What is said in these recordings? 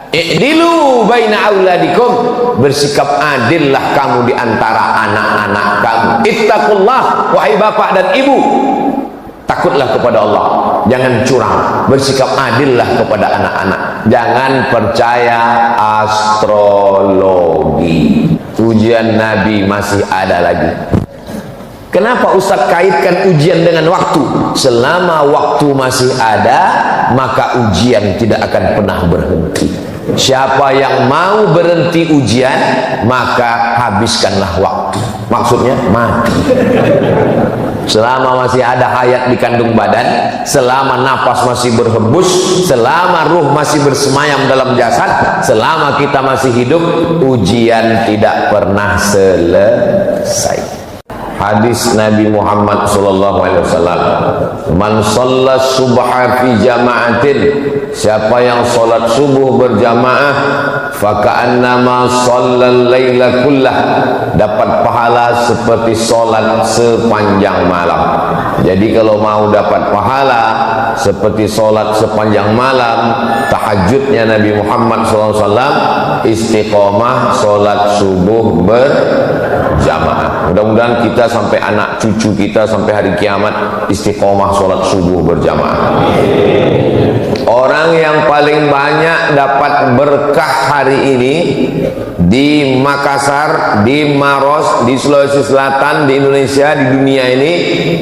I'dilu baina auladikum, bersikap adillah kamu di antara anak-anak kamu. Ittaqullah, wahai bapak dan ibu, takutlah kepada Allah, jangan curang, bersikap adillah kepada anak-anak, jangan percaya astrologi. Ujian Nabi masih ada lagi. Kenapa Ustaz kaitkan ujian dengan waktu? Selama waktu masih ada, maka ujian tidak akan pernah berhenti. Siapa yang mau berhenti ujian, maka habiskanlah waktu. Maksudnya mati. Selama masih ada hayat di kandung badan, selama napas masih berhembus, selama ruh masih bersemayam dalam jasad, selama kita masih hidup, ujian tidak pernah selesai. Hadis Nabi Muhammad sallallahu alaihi wasallam, man shalla subha fi jama'atin, siapa yang salat subuh berjamaah, faka'annama shallal laila kullah, dapat pahala seperti salat sepanjang malam. Jadi kalau mau dapat pahala seperti salat sepanjang malam, tahajudnya Nabi Muhammad sallallahu alaihi wasallam, istiqomah salat subuh berjamaah. Mudah-mudahan kita sampai anak cucu kita sampai hari kiamat istiqomah sholat subuh berjamaah. Orang yang paling banyak dapat berkah hari ini di Makassar, di Maros, di Sulawesi Selatan, di Indonesia, di dunia ini,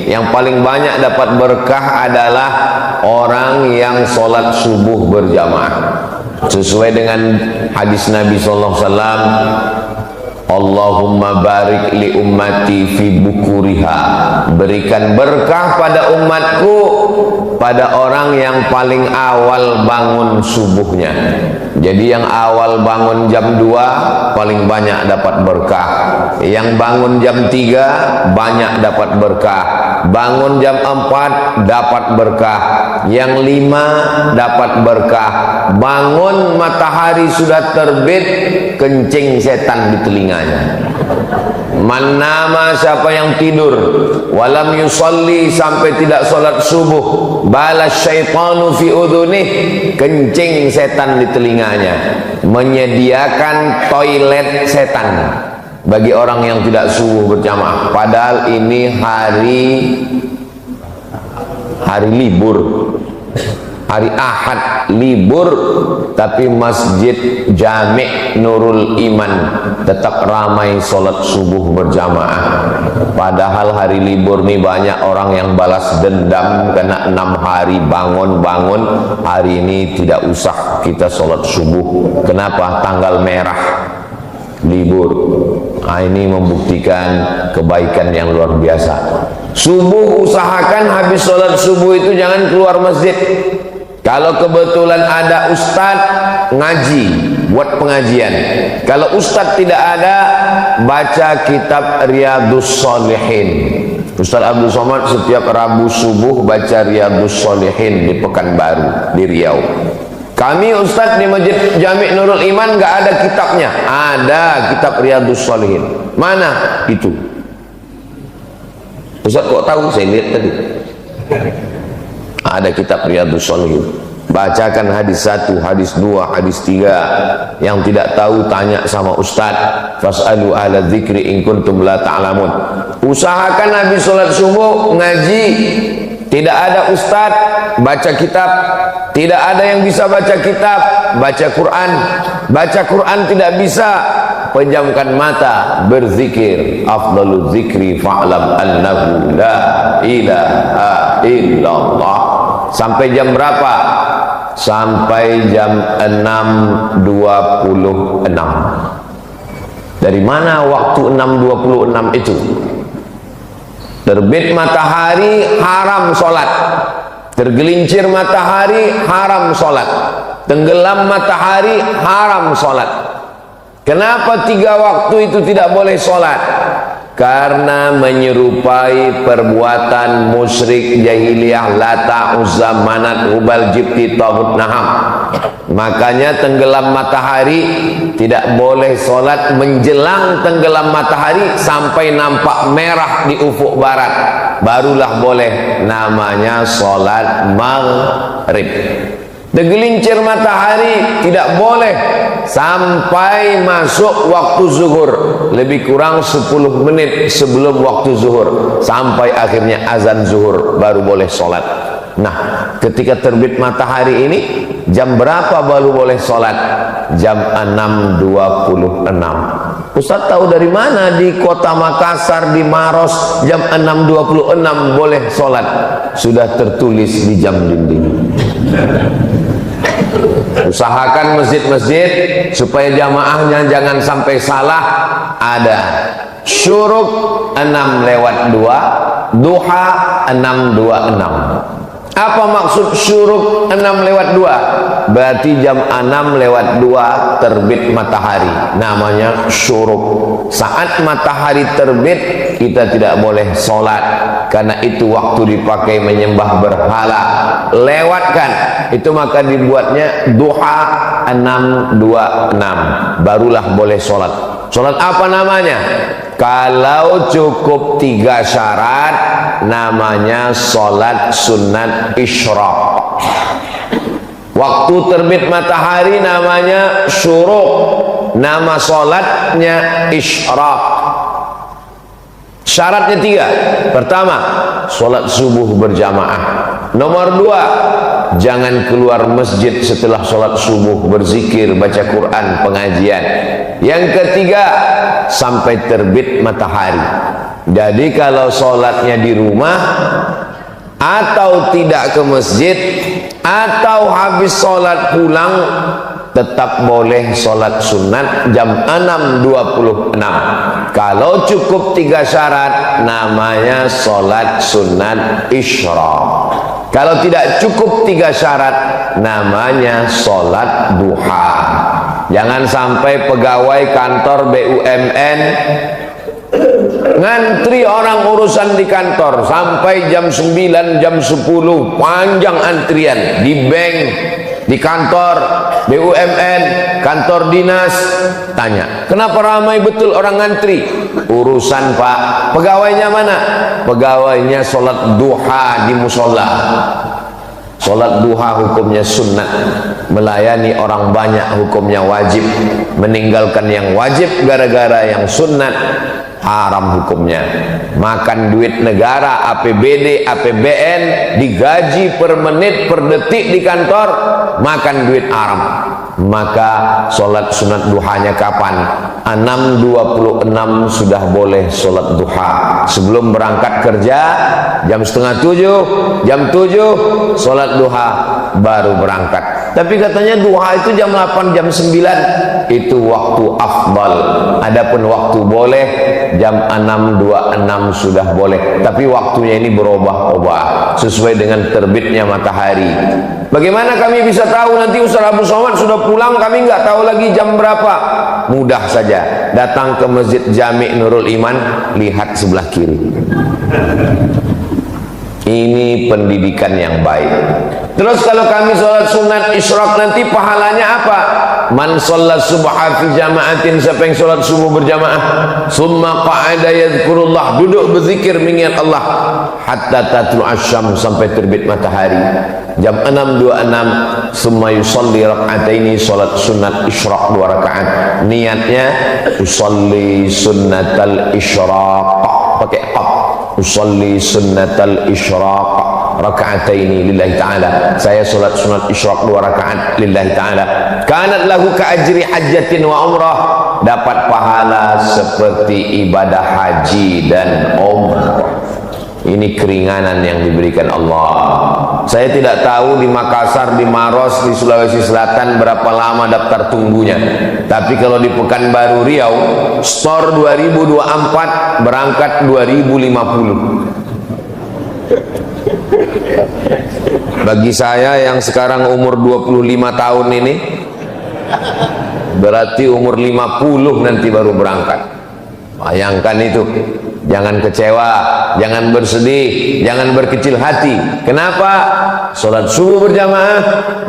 yang paling banyak dapat berkah adalah orang yang sholat subuh berjamaah. Sesuai dengan hadis Nabi SAW, Allahumma barik li ummati fi bukuriha, berikan berkah pada umatku pada orang yang paling awal bangun subuhnya. Jadi yang awal bangun jam 2 paling banyak dapat berkah, yang bangun jam 3 banyak dapat berkah, bangun jam 4 dapat berkah, yang 5 dapat berkah, bangun matahari sudah terbit kencing setan di telinganya. Man nama, siapa yang tidur walam yusalli, sampai tidak sholat subuh, balas syaitanu fi udhunih, kencing setan di telinganya. Menyediakan toilet setan bagi orang yang tidak subuh berjamaah, padahal ini hari libur, hari Ahad libur, tapi Masjid Jami' Nurul Iman tetap ramai sholat subuh berjamaah. Padahal hari libur nih banyak orang yang balas dendam karena 6 hari bangun-bangun, hari ini tidak usah kita sholat subuh. Kenapa? Tanggal merah libur. Nah, ini membuktikan kebaikan yang luar biasa. Subuh usahakan habis sholat subuh itu jangan keluar masjid. Kalau kebetulan ada ustadz, ngaji, buat pengajian. Kalau ustadz tidak ada, baca kitab Riyadhus Shalihin. Ustadz Abdul Somad setiap Rabu subuh baca Riyadhus Shalihin di Pekanbaru, di Riau. Kami ustadz di Masjid Jami' Nurul Iman nggak ada kitabnya. Ada kitab Riyadhus Shalihin. Mana itu? Ustadz kok tahu? Saya lihat tadi. Ada kitab Riyadhus Shalihin. Bacakan hadis 1, hadis 2, hadis 3. Yang tidak tahu tanya sama ustaz. Fas'alu ala dzikri in kuntum la ta'lamun. Usahakan habis sholat subuh ngaji. Tidak ada ustaz baca kitab, tidak ada yang bisa baca kitab, baca Quran. Baca Quran tidak bisa, pejamkan mata, berzikir. Afdalul zikri fa'lam annahu la ilaha illallah. Sampai jam berapa? Sampai jam 6.26. Dari mana waktu 6.26 itu? Terbit matahari haram sholat, tergelincir matahari haram sholat, tenggelam matahari haram sholat. Kenapa 3 waktu itu tidak boleh sholat? Karena menyerupai perbuatan musyrik jahiliyah Lata, Uzza, Manat, Hubal, Jibti, Taghut, Naham. Makanya tenggelam matahari tidak boleh sholat menjelang tenggelam matahari sampai nampak merah di ufuk barat, barulah boleh, namanya sholat maghrib. Tergelincir matahari tidak boleh sampai masuk waktu zuhur, lebih kurang 10 menit sebelum waktu zuhur, sampai akhirnya azan zuhur baru boleh sholat. Nah, ketika terbit matahari ini jam berapa baru boleh sholat? Jam 6.26. Ustaz tahu dari mana di kota Makassar, di Maros jam 6.26 boleh sholat? Sudah tertulis di jam dinding. Usahakan masjid-masjid supaya jamaahnya jangan sampai salah. Ada syuruk 6:02, duha 6:26. Apa maksud syuruk 6:02? Berarti jam 6:02 terbit matahari, namanya syuruk. Saat matahari terbit kita tidak boleh sholat, karena itu waktu dipakai menyembah berhala. Lewatkan itu, maka dibuatnya duha 6:26, barulah boleh sholat. Sholat apa namanya? Kalau cukup 3 syarat, namanya sholat sunat isyraq. Waktu terbit matahari namanya syuruk, nama sholatnya isyraq. Syaratnya 3. Pertama, sholat subuh berjamaah. Nomor 2, jangan keluar masjid setelah sholat subuh, berzikir, baca Quran, pengajian. Yang ketiga, sampai terbit matahari. Jadi kalau sholatnya di rumah, atau tidak ke masjid, atau habis sholat pulang, tetap boleh sholat sunat jam 6.26. Kalau cukup 3 syarat, namanya sholat sunat isyraq. Kalau tidak cukup 3 syarat, namanya sholat duha. Jangan sampai pegawai kantor BUMN ngantri orang urusan di kantor sampai jam 9, jam 10, panjang antrian di bank, di kantor BUMN, kantor dinas. Tanya, kenapa ramai betul orang ngantri? Urusan Pak. Pegawainya mana? Pegawainya sholat duha di musola. Sholat duha hukumnya sunnah, melayani orang banyak hukumnya wajib, meninggalkan yang wajib gara-gara yang sunnah haram hukumnya. Makan duit negara, APBD, APBN, digaji per menit, per detik di kantor, makan duit haram. Maka sholat sunat duhanya kapan? 6.26 sudah boleh sholat duha. Sebelum berangkat kerja jam setengah 7, jam 7 sholat duha baru berangkat. Tapi katanya duha itu jam 8, jam 9, itu waktu afdal. Adapun waktu boleh jam 6.26 sudah boleh, tapi waktunya ini berubah-ubah sesuai dengan terbitnya matahari. Bagaimana kami bisa tahu? Nanti Ustaz Abu Somad sudah pulang, kami nggak tahu lagi jam berapa. Mudah saja, datang ke Masjid Jami' Nurul Iman, lihat sebelah kiri. Ini pendidikan yang baik. Terus kalau kami sholat sunat isyraq nanti pahalanya apa? Man sholat subha fi jama'atin, siapa yang sholat subuh berjamaah, summa qa'ada yadhkurullah, duduk berzikir mengingat Allah, hatta tatlu asyam, sampai terbit matahari. Jam 6.26, summa yusalli rak'ataini, sholat sunat isyraq 2 rakaat. Niatnya usalli sunnatal isyraq, pakai qaf, usalli sunnatal isyraq raka'ataini lillahi ta'ala. Saya sholat sunat isyraq 2 rakaat lillahi ta'ala. Kanat lahu ka'ajri hajjatin wa umrah, dapat pahala seperti ibadah haji dan umrah. Ini keringanan yang diberikan Allah. Saya tidak tahu di Makassar, di Maros, di Sulawesi Selatan berapa lama daftar tunggunya. Tapi kalau di Pekanbaru Riau, store 2024, berangkat 2050. Bagi saya yang sekarang umur 25 tahun ini, berarti umur 50 nanti baru berangkat. Bayangkan itu. Jangan kecewa, jangan bersedih, jangan berkecil hati. Kenapa? sholat subuh berjamaah,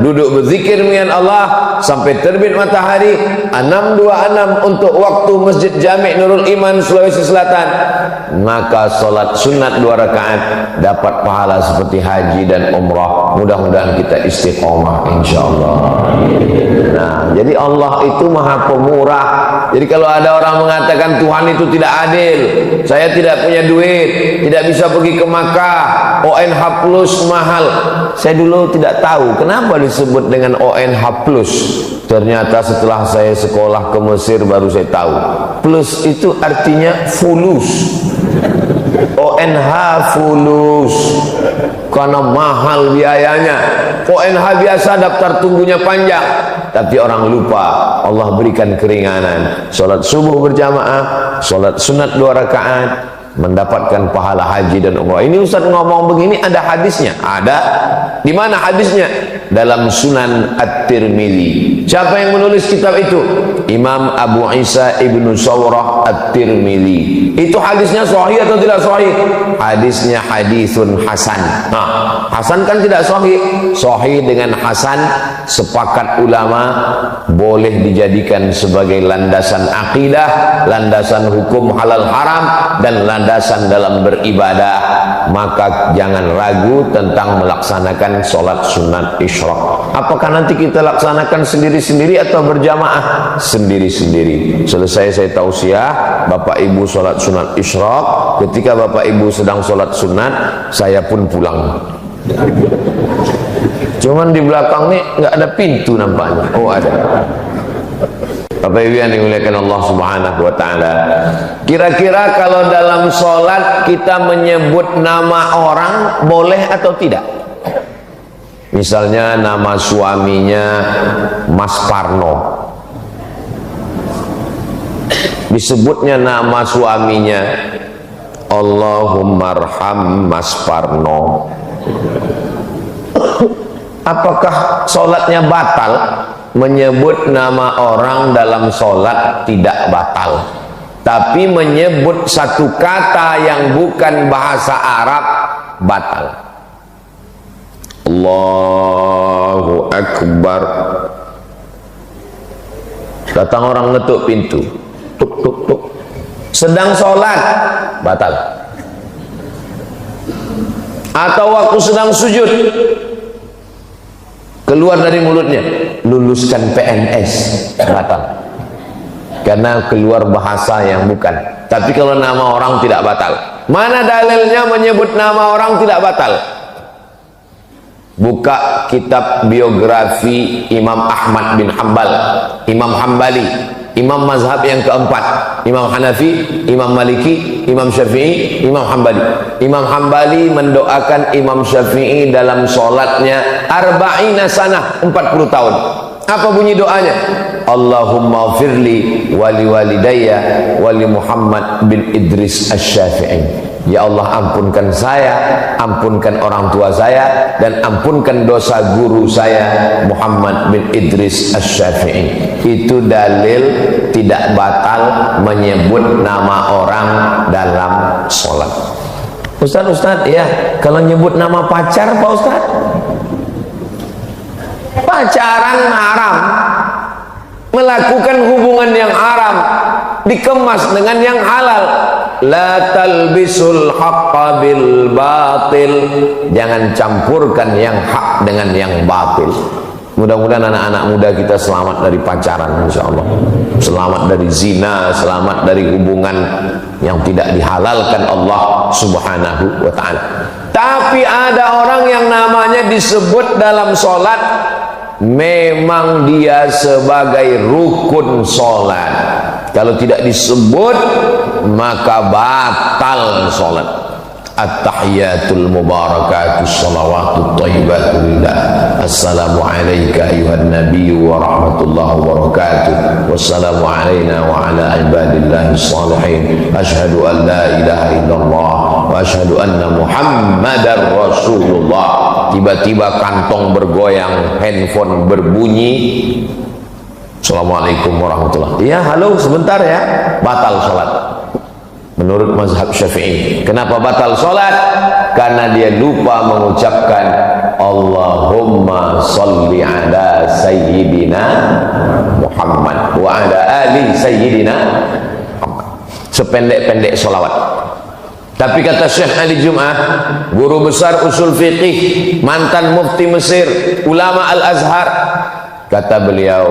duduk berzikir dengan Allah sampai terbit matahari, 626 untuk waktu Masjid Jami' Nurul Iman Sulawesi Selatan, maka sholat sunat 2 rakaat dapat pahala seperti haji dan umrah. Mudah-mudahan kita istiqomah insyaallah. Nah, jadi Allah itu maha pemurah. Jadi kalau ada orang mengatakan Tuhan itu tidak adil, saya tidak punya duit, tidak bisa pergi ke Makkah, ONH plus mahal. Saya dulu tidak tahu kenapa disebut dengan ONH plus. Ternyata setelah saya sekolah ke Mesir baru saya tahu. Plus itu artinya fulus. ONH fulus karena mahal biayanya. ONH biasa daftar tunggunya panjang, tapi orang lupa Allah berikan keringanan. Sholat subuh berjamaah, sholat sunat 2 rakaat, mendapatkan pahala haji dan umrah. Ini Ustaz ngomong begini ada hadisnya? Ada. Di mana hadisnya? Dalam Sunan At-Tirmidzi. Siapa yang menulis kitab itu? Imam Abu Isa Ibnu Sawrah At-Tirmidzi. Itu hadisnya sahih atau tidak sahih? Hadisnya hadisun hasan. Nah, hasan kan tidak sahih. Sahih dengan hasan sepakat ulama boleh dijadikan sebagai landasan akidah, landasan hukum halal haram, dan landasan dalam beribadah. Maka jangan ragu tentang melaksanakan sholat sunat isyraq. Apakah nanti kita laksanakan sendiri-sendiri atau berjamaah? Sendiri-sendiri. Selesai saya tausiah, Bapak Ibu sholat sunat isyraq. Ketika Bapak Ibu sedang sholat sunat, saya pun pulang. Cuman di belakang nih nggak ada pintu nampaknya. Oh ada. Bapak Ibu yang dimuliakan Allah Subhanahu wa taala. Kira-kira kalau dalam sholat kita menyebut nama orang boleh atau tidak? Misalnya nama suaminya Mas Parno, disebutnya nama suaminya Allahumma arham Mas Parno. Apakah sholatnya batal? Menyebut nama orang dalam sholat tidak batal, tapi menyebut satu kata yang bukan bahasa Arab batal. Allahu Akbar. Datang orang ngetuk pintu, tuk tuk tuk, sedang sholat, batal. Atau waktu sedang sujud, keluar dari mulutnya, luluskan PNS, batal. Karena keluar bahasa yang bukan. Tapi kalau nama orang tidak batal. Mana dalilnya menyebut nama orang tidak batal? Buka kitab biografi Imam Ahmad bin Hanbal, Imam Hambali, Imam mazhab yang keempat, Imam Hanafi, Imam Maliki, Imam Syafi'i, Imam Hambali. Imam Hambali mendoakan Imam Syafi'i dalam sholatnya arba'ina sanah, 40 tahun. Apa bunyi doanya? Allahumma firli wali walidayya wali Muhammad bin Idris Asy-Syafi'i. Ya Allah, ampunkan saya, ampunkan orang tua saya, dan ampunkan dosa guru saya Muhammad bin Idris Asy-Syafi'i. Itu dalil tidak batal menyebut nama orang dalam sholat. Ustaz, ya, kalau nyebut nama pacar Pak Ustaz, pacaran haram, melakukan hubungan yang haram dikemas dengan yang halal. La talbisul haqqa bil batil. Jangan campurkan yang hak dengan yang batil. Mudah-mudahan anak-anak muda kita selamat dari pacaran, insyaallah. Selamat dari zina, selamat dari hubungan yang tidak dihalalkan Allah Subhanahu wa ta'ala. Tapi ada orang yang namanya disebut dalam sholat, memang dia sebagai rukun sholat. Kalau tidak disebut maka batal sholat. At-tahiyatul mubarakatus salawatut thayyibatu lillah. Assalamu alayka ayuhan nabiyyu wa rahmatullahi wa barakatuh. Wassalamu alayna wa ala ibadillahi salihin. Ashhadu an la ilaha illallah wa ashhadu anna muhammadar rasulullah. Tiba-tiba kantong bergoyang, handphone berbunyi. Assalamualaikum warahmatullahi. Ya, halo, sebentar ya. Batal sholat menurut mazhab Syafi'i. Kenapa batal sholat? Karena dia lupa mengucapkan Allahumma sholli ala sayyidina Muhammad wa ala ali sayyidina Muhammad. Sependek-pendek sholawat. Tapi kata Syekh Ali Jum'ah, guru besar usul fiqih, mantan mufti Mesir, ulama Al-Azhar, kata beliau,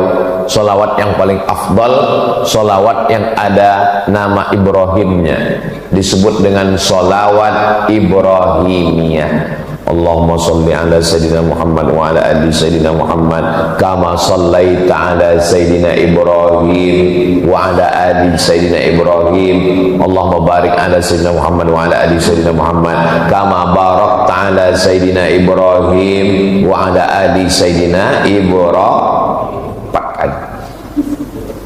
sholawat yang paling afdal, sholawat yang ada nama Ibrahimnya, disebut dengan sholawat Ibrahimiyah. Allahumma sholli ala sayyidina Muhammad wa ala ali sayyidina Muhammad kama shallaita ala sayyidina Ibrahim wa ala ali sayyidina Ibrahim. Allahumma barik ala sayyidina Muhammad wa ala ali sayyidina Muhammad kama barakta ala sayyidina Ibrahim wa ala ali sayyidina Ibrahim.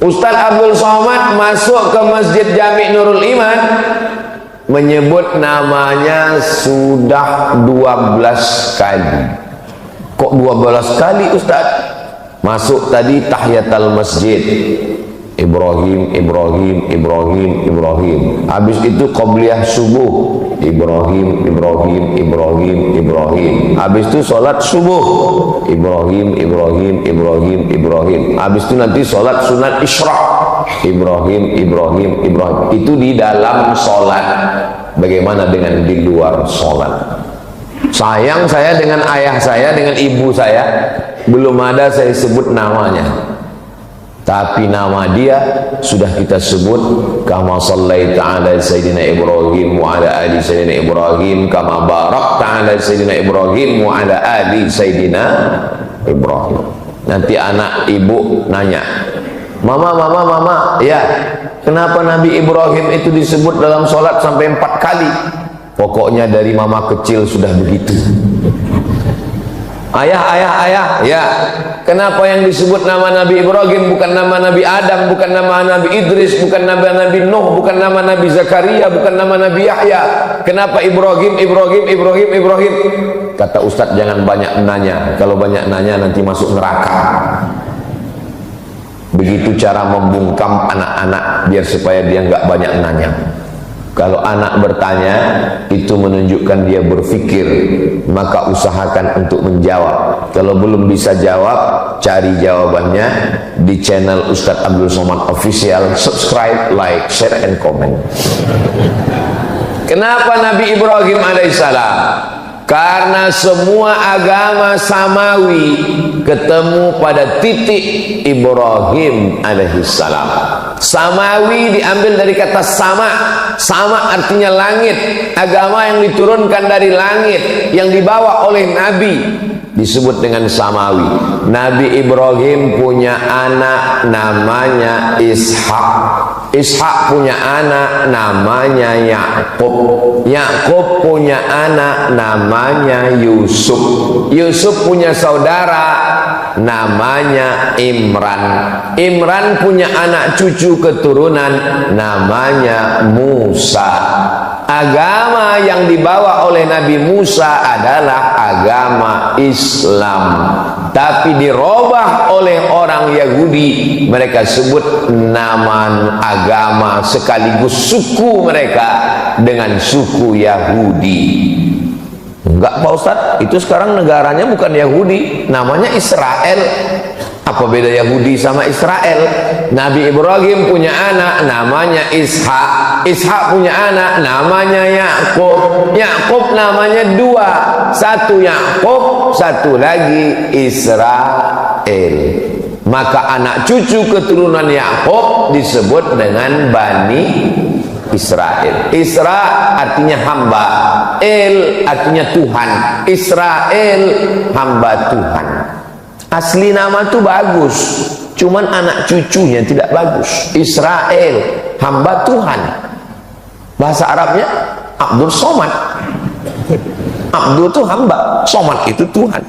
Ustaz Abdul Somad masuk ke Masjid Jami Nurul Iman, menyebut namanya sudah 12 kali. Kok 12 kali Ustaz? Masuk tadi tahiyatul masjid, Ibrahim, Ibrahim, Ibrahim, Ibrahim. Habis itu qabliyah subuh, Ibrahim, Ibrahim, Ibrahim, Ibrahim. Habis itu sholat subuh, Ibrahim, Ibrahim, Ibrahim, Ibrahim. Habis itu nanti sholat sunat isyraq, Ibrahim, Ibrahim, Ibrahim. Itu di dalam sholat. Bagaimana dengan di luar sholat? Sayang saya dengan ayah saya, dengan ibu saya, belum ada saya sebut namanya. Tapi nama dia sudah kita sebut, kama shallaita ala sayyidina Ibrahim wa ala ali sayyidina Ibrahim kama barakta ala sayyidina Ibrahim wa ala ali sayyidina Ibrahim. Nanti anak ibu nanya, mama, mama, mama, ya, kenapa Nabi Ibrahim itu disebut dalam sholat sampai 4 kali? Pokoknya dari mama kecil sudah begitu. Ayah, ayah, ayah, ya, kenapa yang disebut nama Nabi Ibrahim bukan nama Nabi Adam, bukan nama Nabi Idris, bukan nama Nabi Nuh, bukan nama Nabi Zakaria, bukan nama Nabi Yahya? Kenapa Ibrahim, Ibrahim, Ibrahim, Ibrahim? Kata Ustadz, jangan banyak nanya. Kalau banyak nanya nanti masuk neraka. Begitu cara membungkam anak-anak biar supaya dia nggak banyak nanya. Kalau anak bertanya, itu menunjukkan dia berpikir, maka usahakan untuk menjawab. Kalau belum bisa jawab, cari jawabannya di channel Ustadz Abdul Somad Official. Subscribe, like, share, and comment. Kenapa Nabi Ibrahim alaihissalam? Karena semua agama samawi ketemu pada titik Ibrahim alaihissalam. Samawi diambil dari kata sama. Sama artinya langit. Agama yang diturunkan dari langit, yang dibawa oleh Nabi, disebut dengan samawi. Nabi Ibrahim punya anak namanya Ishak. Ishak punya anak namanya Yakub. Yakub punya anak namanya Yusuf. Yusuf punya saudara namanya Imran. Imran punya anak cucu keturunan namanya Musa. Agama yang dibawa oleh Nabi Musa adalah agama Islam, tapi dirubah oleh orang Yahudi. Mereka sebut nama agama sekaligus suku mereka dengan suku Yahudi. Enggak Pak Ustadz, itu sekarang negaranya bukan Yahudi, namanya Israel. Apa beda Yahudi sama Israel? Nabi Ibrahim punya anak namanya Ishak. Ishak punya anak namanya Yakub. Yakub namanya 2, satu Yakub, satu lagi Israel. Maka anak cucu keturunan Yakub disebut dengan Bani Israel. Isra artinya hamba, El artinya Tuhan. Israel hamba Tuhan. Asli nama itu bagus, cuman anak cucunya tidak bagus. Israel hamba Tuhan. Bahasa Arabnya Abdul Somad. Abdul itu hamba, Somad itu Tuhan.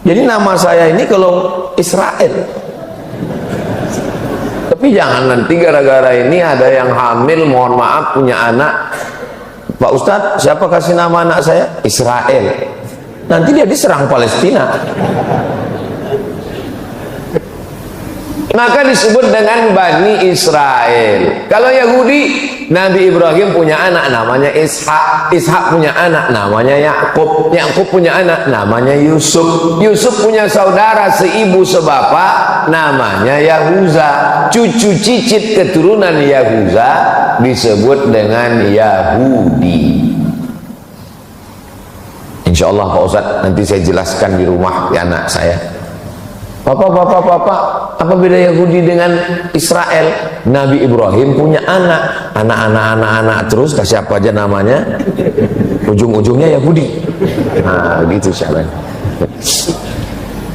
Jadi nama saya ini kalau Israel. Tapi jangan nanti gara-gara ini ada yang hamil, mohon maaf, punya anak, Pak Ustadz, siapa kasih nama anak saya? Israel. Nanti dia diserang Palestina. maka disebut dengan Bani Israel. Kalau Yahudi, Nabi Ibrahim punya anak namanya Ishak, Ishak punya anak namanya Yakub, Yakub punya anak namanya Yusuf, Yusuf punya saudara seibu sebapak namanya Yahuza. Cucu cicit keturunan Yahuza disebut dengan Yahudi. Insya Allah Pak Ustadz, nanti saya jelaskan di rumah ya anak saya. Papa, apa beda Yahudi dengan Israel? Nabi Ibrahim punya anak terus, kasih apa aja namanya, ujung-ujungnya Yahudi. Nah, gitu caranya.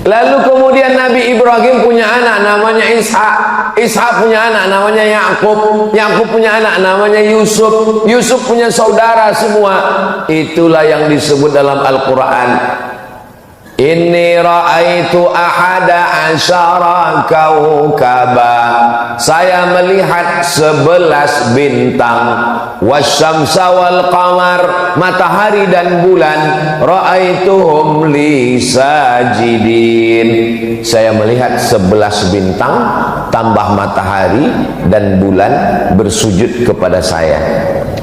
Lalu kemudian Nabi Ibrahim punya anak namanya Ishak, Ishak punya anak namanya Yakub, Yakub punya anak namanya Yusuf, Yusuf punya saudara semua. Itulah yang disebut dalam Al-Quran, inni ra'aitu ahada asyara kaukaba, saya melihat 11 bintang, wasyamsa wal qamar, matahari dan bulan, ra'aituhum li sajidin, saya melihat 11 bintang tambah matahari dan bulan bersujud kepada saya.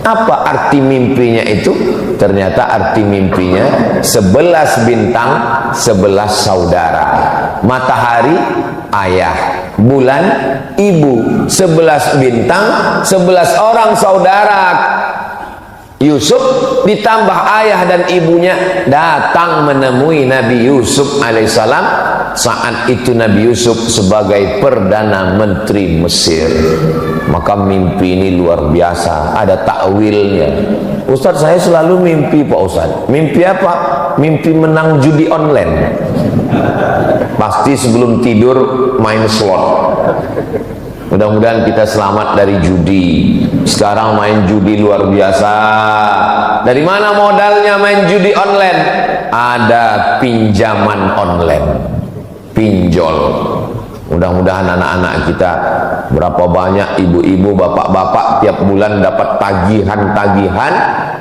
Apa arti mimpinya itu? Ternyata arti mimpinya 11 bintang, 11 saudara. Matahari ayah, bulan ibu, 11 bintang, 11 orang saudara. Yusuf ditambah ayah dan ibunya datang menemui Nabi Yusuf alaihissalam. Saat itu Nabi Yusuf sebagai Perdana Menteri Mesir. Maka mimpi ini luar biasa, ada takwilnya. Ustadz, saya selalu mimpi Pak Ustadz. Mimpi apa? Mimpi menang judi online. Pasti sebelum tidur main slot. Mudah-mudahan kita selamat dari judi. Sekarang main judi luar biasa. Dari mana modalnya main judi online? Ada pinjaman online, pinjol. Mudah-mudahan anak-anak kita, berapa banyak ibu-ibu, bapak-bapak tiap bulan dapat tagihan-tagihan,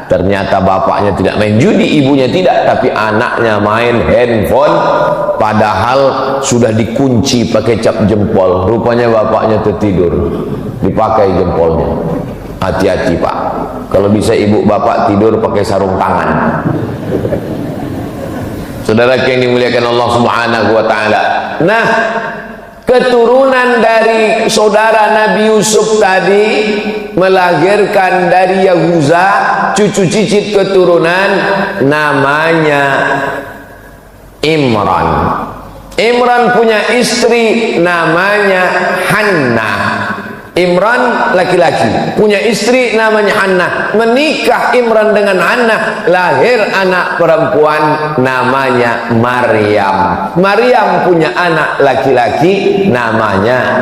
ternyata bapaknya tidak main judi, ibunya tidak, tapi anaknya main handphone, padahal sudah dikunci pakai cap jempol. Rupanya bapaknya tertidur, dipakai jempolnya. Hati-hati Pak, kalau bisa ibu bapak tidur pakai sarung tangan. Saudara yang dimuliakan Allah Subhanahu wa taala. Nah, keturunan dari saudara Nabi Yusuf tadi melahirkan dari Yahuza, cucu cicit keturunan namanya Imran. Imran punya istri namanya Hannah. Imran laki-laki, punya istri namanya Hannah. Menikah Imran dengan Hannah, lahir anak perempuan namanya Maryam. Maryam punya anak laki-laki namanya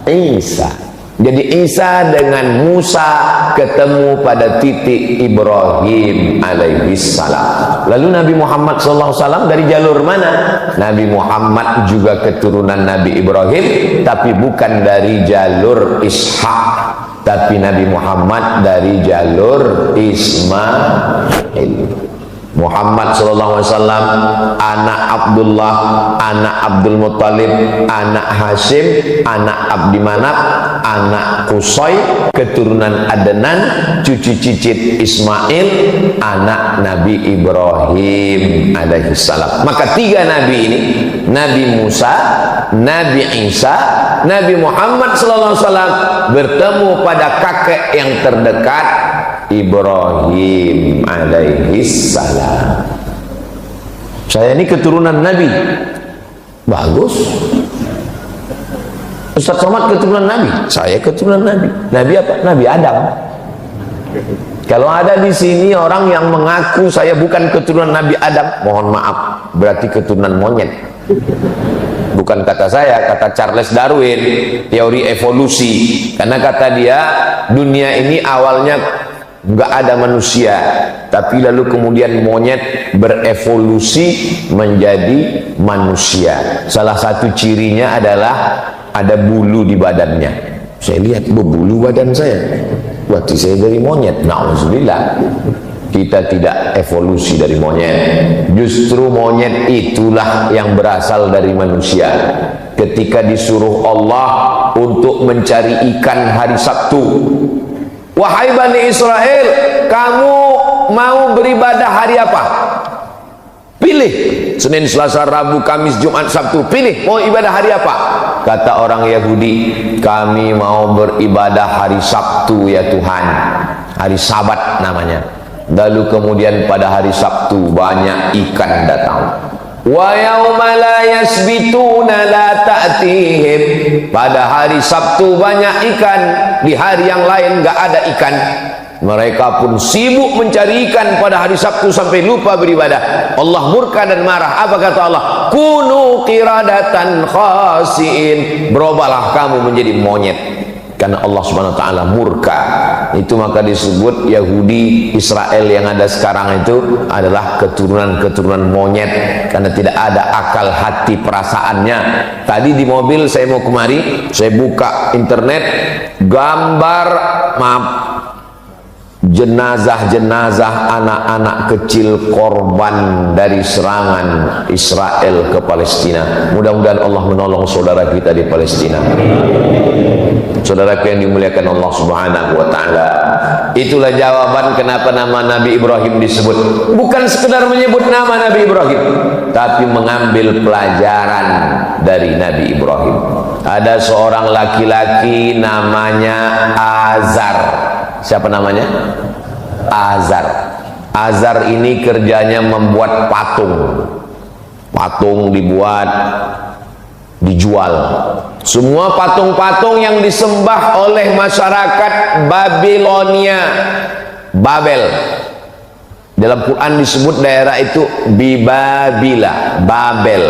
Isa. Jadi Isa dengan Musa ketemu pada titik Ibrahim alaihissalam. Lalu Nabi Muhammad SAW dari jalur mana? Nabi Muhammad juga keturunan Nabi Ibrahim, tapi bukan dari jalur Ishak, tapi Nabi Muhammad dari jalur Ismail. Muhammad SAW anak Abdullah, anak Abdul Muttalib, anak Hashim, anak Abdi Manaf, anak Qusay, keturunan Adnan, cucu cicit Ismail, anak Nabi Ibrahim alaihissalam. Maka tiga nabi ini, Nabi Musa, Nabi Isa, Nabi Muhammad SAW bertemu pada kakek yang terdekat, Ibrahim alaihissalam. Saya ini keturunan Nabi. Bagus. Ustaz Somad keturunan Nabi. Saya keturunan Nabi. Nabi apa? Nabi Adam. Kalau ada di sini orang yang mengaku saya bukan keturunan Nabi Adam, mohon maaf, berarti keturunan monyet. Bukan kata saya, kata Charles Darwin, teori evolusi. Karena kata dia, dunia ini awalnya nggak ada manusia, tapi lalu kemudian monyet berevolusi menjadi manusia. Salah satu cirinya adalah ada bulu di badannya. Saya lihat berbulu badan saya, berarti saya dari monyet. Nauzubillah. Kita tidak evolusi dari monyet, justru monyet itulah yang berasal dari manusia. ketika disuruh Allah untuk mencari ikan hari Sabtu. Wahai Bani Israel, kamu mau beribadah hari apa? Pilih. Senin, Selasa, Rabu, Kamis, Jumat, Sabtu. Pilih mau ibadah hari apa? Kata orang Yahudi, kami mau beribadah hari Sabtu ya Tuhan. Hari Sabat namanya. Lalu kemudian pada hari Sabtu banyak ikan datang. Wa yauma la yasbituna la ta'tihim. Pada hari Sabtu banyak ikan, di hari yang lain enggak ada ikan. Mereka pun sibuk mencari ikan pada hari Sabtu sampai lupa beribadah. Allah murka dan marah. Apa kata Allah? Kunu qiradatan khasiin. Berubahlah kamu menjadi monyet. Karena Allah Subhanahu wa taala murka. Itu maka disebut Yahudi Israel yang ada sekarang itu adalah keturunan-keturunan monyet, karena tidak ada akal hati perasaannya. Tadi di mobil saya mau kemari, saya buka internet, gambar jenazah-jenazah anak-anak kecil korban dari serangan Israel ke Palestina. Mudah-mudahan Allah menolong saudara kita di Palestina. Saudaraku yang dimuliakan Allah Subhanahu wa taala. Itulah jawaban kenapa nama Nabi Ibrahim disebut. Bukan sekedar menyebut nama Nabi Ibrahim, tapi mengambil pelajaran dari Nabi Ibrahim. Ada seorang laki-laki namanya Azar. Siapa namanya? Azar. Azar ini kerjanya membuat patung. Patung dibuat, dijual. Semua patung-patung yang disembah oleh masyarakat Babilonia, Babel. Dalam Quran disebut daerah itu Bibabila, Babel.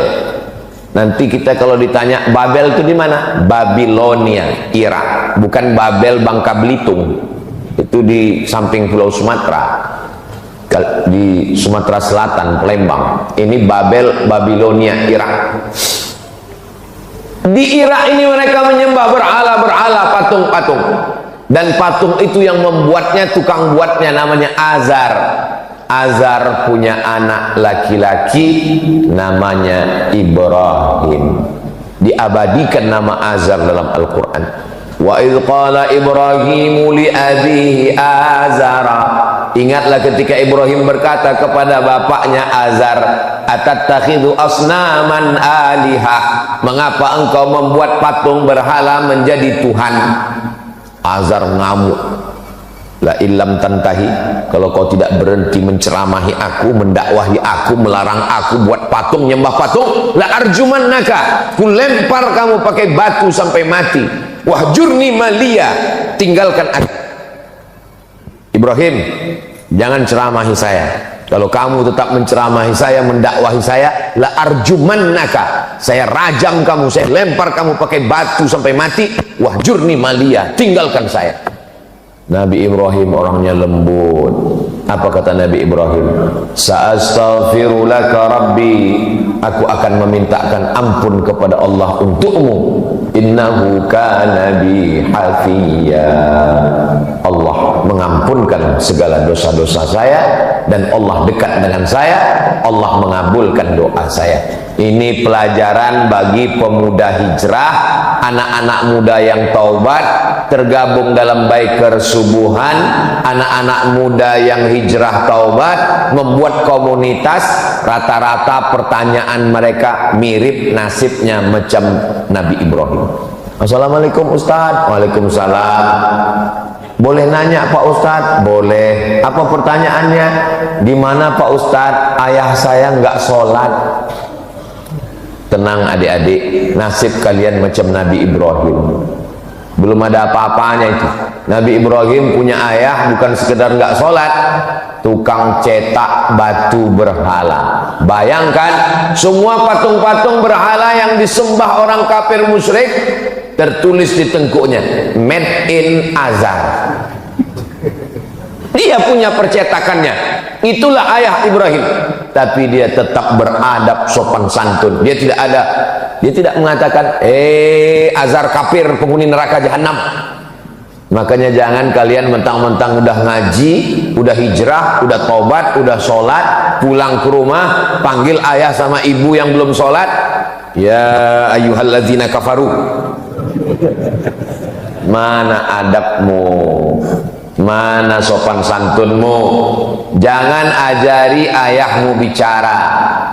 Nanti kita kalau ditanya Babel itu di mana? Babilonia, Irak. Bukan Babel Bangka Belitung. Itu di samping Pulau Sumatera. Di Sumatera Selatan, Palembang. Ini Babel, Babilonia, Irak. Di Irak ini mereka menyembah berhala-berhala, patung-patung. Dan patung itu yang membuatnya, tukang buatnya namanya Azar. Azar punya anak laki-laki namanya Ibrahim. Diabadikan nama Azar dalam Al-Quran. Wa idh qala Ibrahimu li abihi Azara. Ingatlah ketika Ibrahim berkata kepada bapaknya Azar, atattakhidhu asnaman alihah. Mengapa engkau membuat patung berhala menjadi Tuhan? Azar ngamuk. La illam tantahi, kalau kau tidak berhenti menceramahi aku, mendakwahi aku, melarang aku buat patung, nyembah patung, la arjumannaka, ku lempar kamu pakai batu sampai mati. Wahjurni malia, tinggalkan aku. Ibrahim, jangan ceramahi saya. Kalau kamu tetap menceramahi saya, mendakwahi saya, la arjumannaka, saya rajam kamu, saya lempar kamu pakai batu sampai mati. Wahjurni malia, tinggalkan saya. Nabi Ibrahim orangnya lembut. Apa kata Nabi Ibrahim? Sa'astaghfiru laka rabbi, aku akan memintakan ampun kepada Allah untukmu. Innahu kana bi hafiya. Allah mengampunkan segala dosa-dosa saya, dan Allah dekat dengan saya. Allah mengabulkan doa saya. Ini pelajaran bagi pemuda hijrah, anak-anak muda yang taubat, tergabung dalam biker subuhan, anak-anak muda yang hijrah taubat, membuat komunitas. Rata-rata pertanyaan mereka mirip nasibnya macam Nabi Ibrahim. Assalamualaikum Ustaz. Waalaikumsalam. Boleh nanya Pak Ustadz? Boleh. Apa pertanyaannya? Di mana Pak Ustadz? Ayah saya nggak sholat. Tenang adik-adik, nasib kalian macam Nabi Ibrahim. Belum ada apa-apanya itu. Nabi Ibrahim punya ayah bukan sekedar nggak sholat, tukang cetak batu berhala. Bayangkan, semua patung-patung berhala yang disembah orang kafir musyrik, tertulis di tengkuknya made in Azar. Dia punya percetakannya. Itulah ayah Ibrahim. Tapi dia tetap beradab, sopan santun. Dia tidak mengatakan Azar kafir, penghuni neraka jahanam. Makanya jangan kalian mentang-mentang udah ngaji, udah hijrah, udah tobat, udah sholat, pulang ke rumah panggil ayah sama ibu yang belum sholat, Ya ayyuhalladzina kafaru. Mana adabmu, mana sopan santunmu? Jangan ajari ayahmu bicara,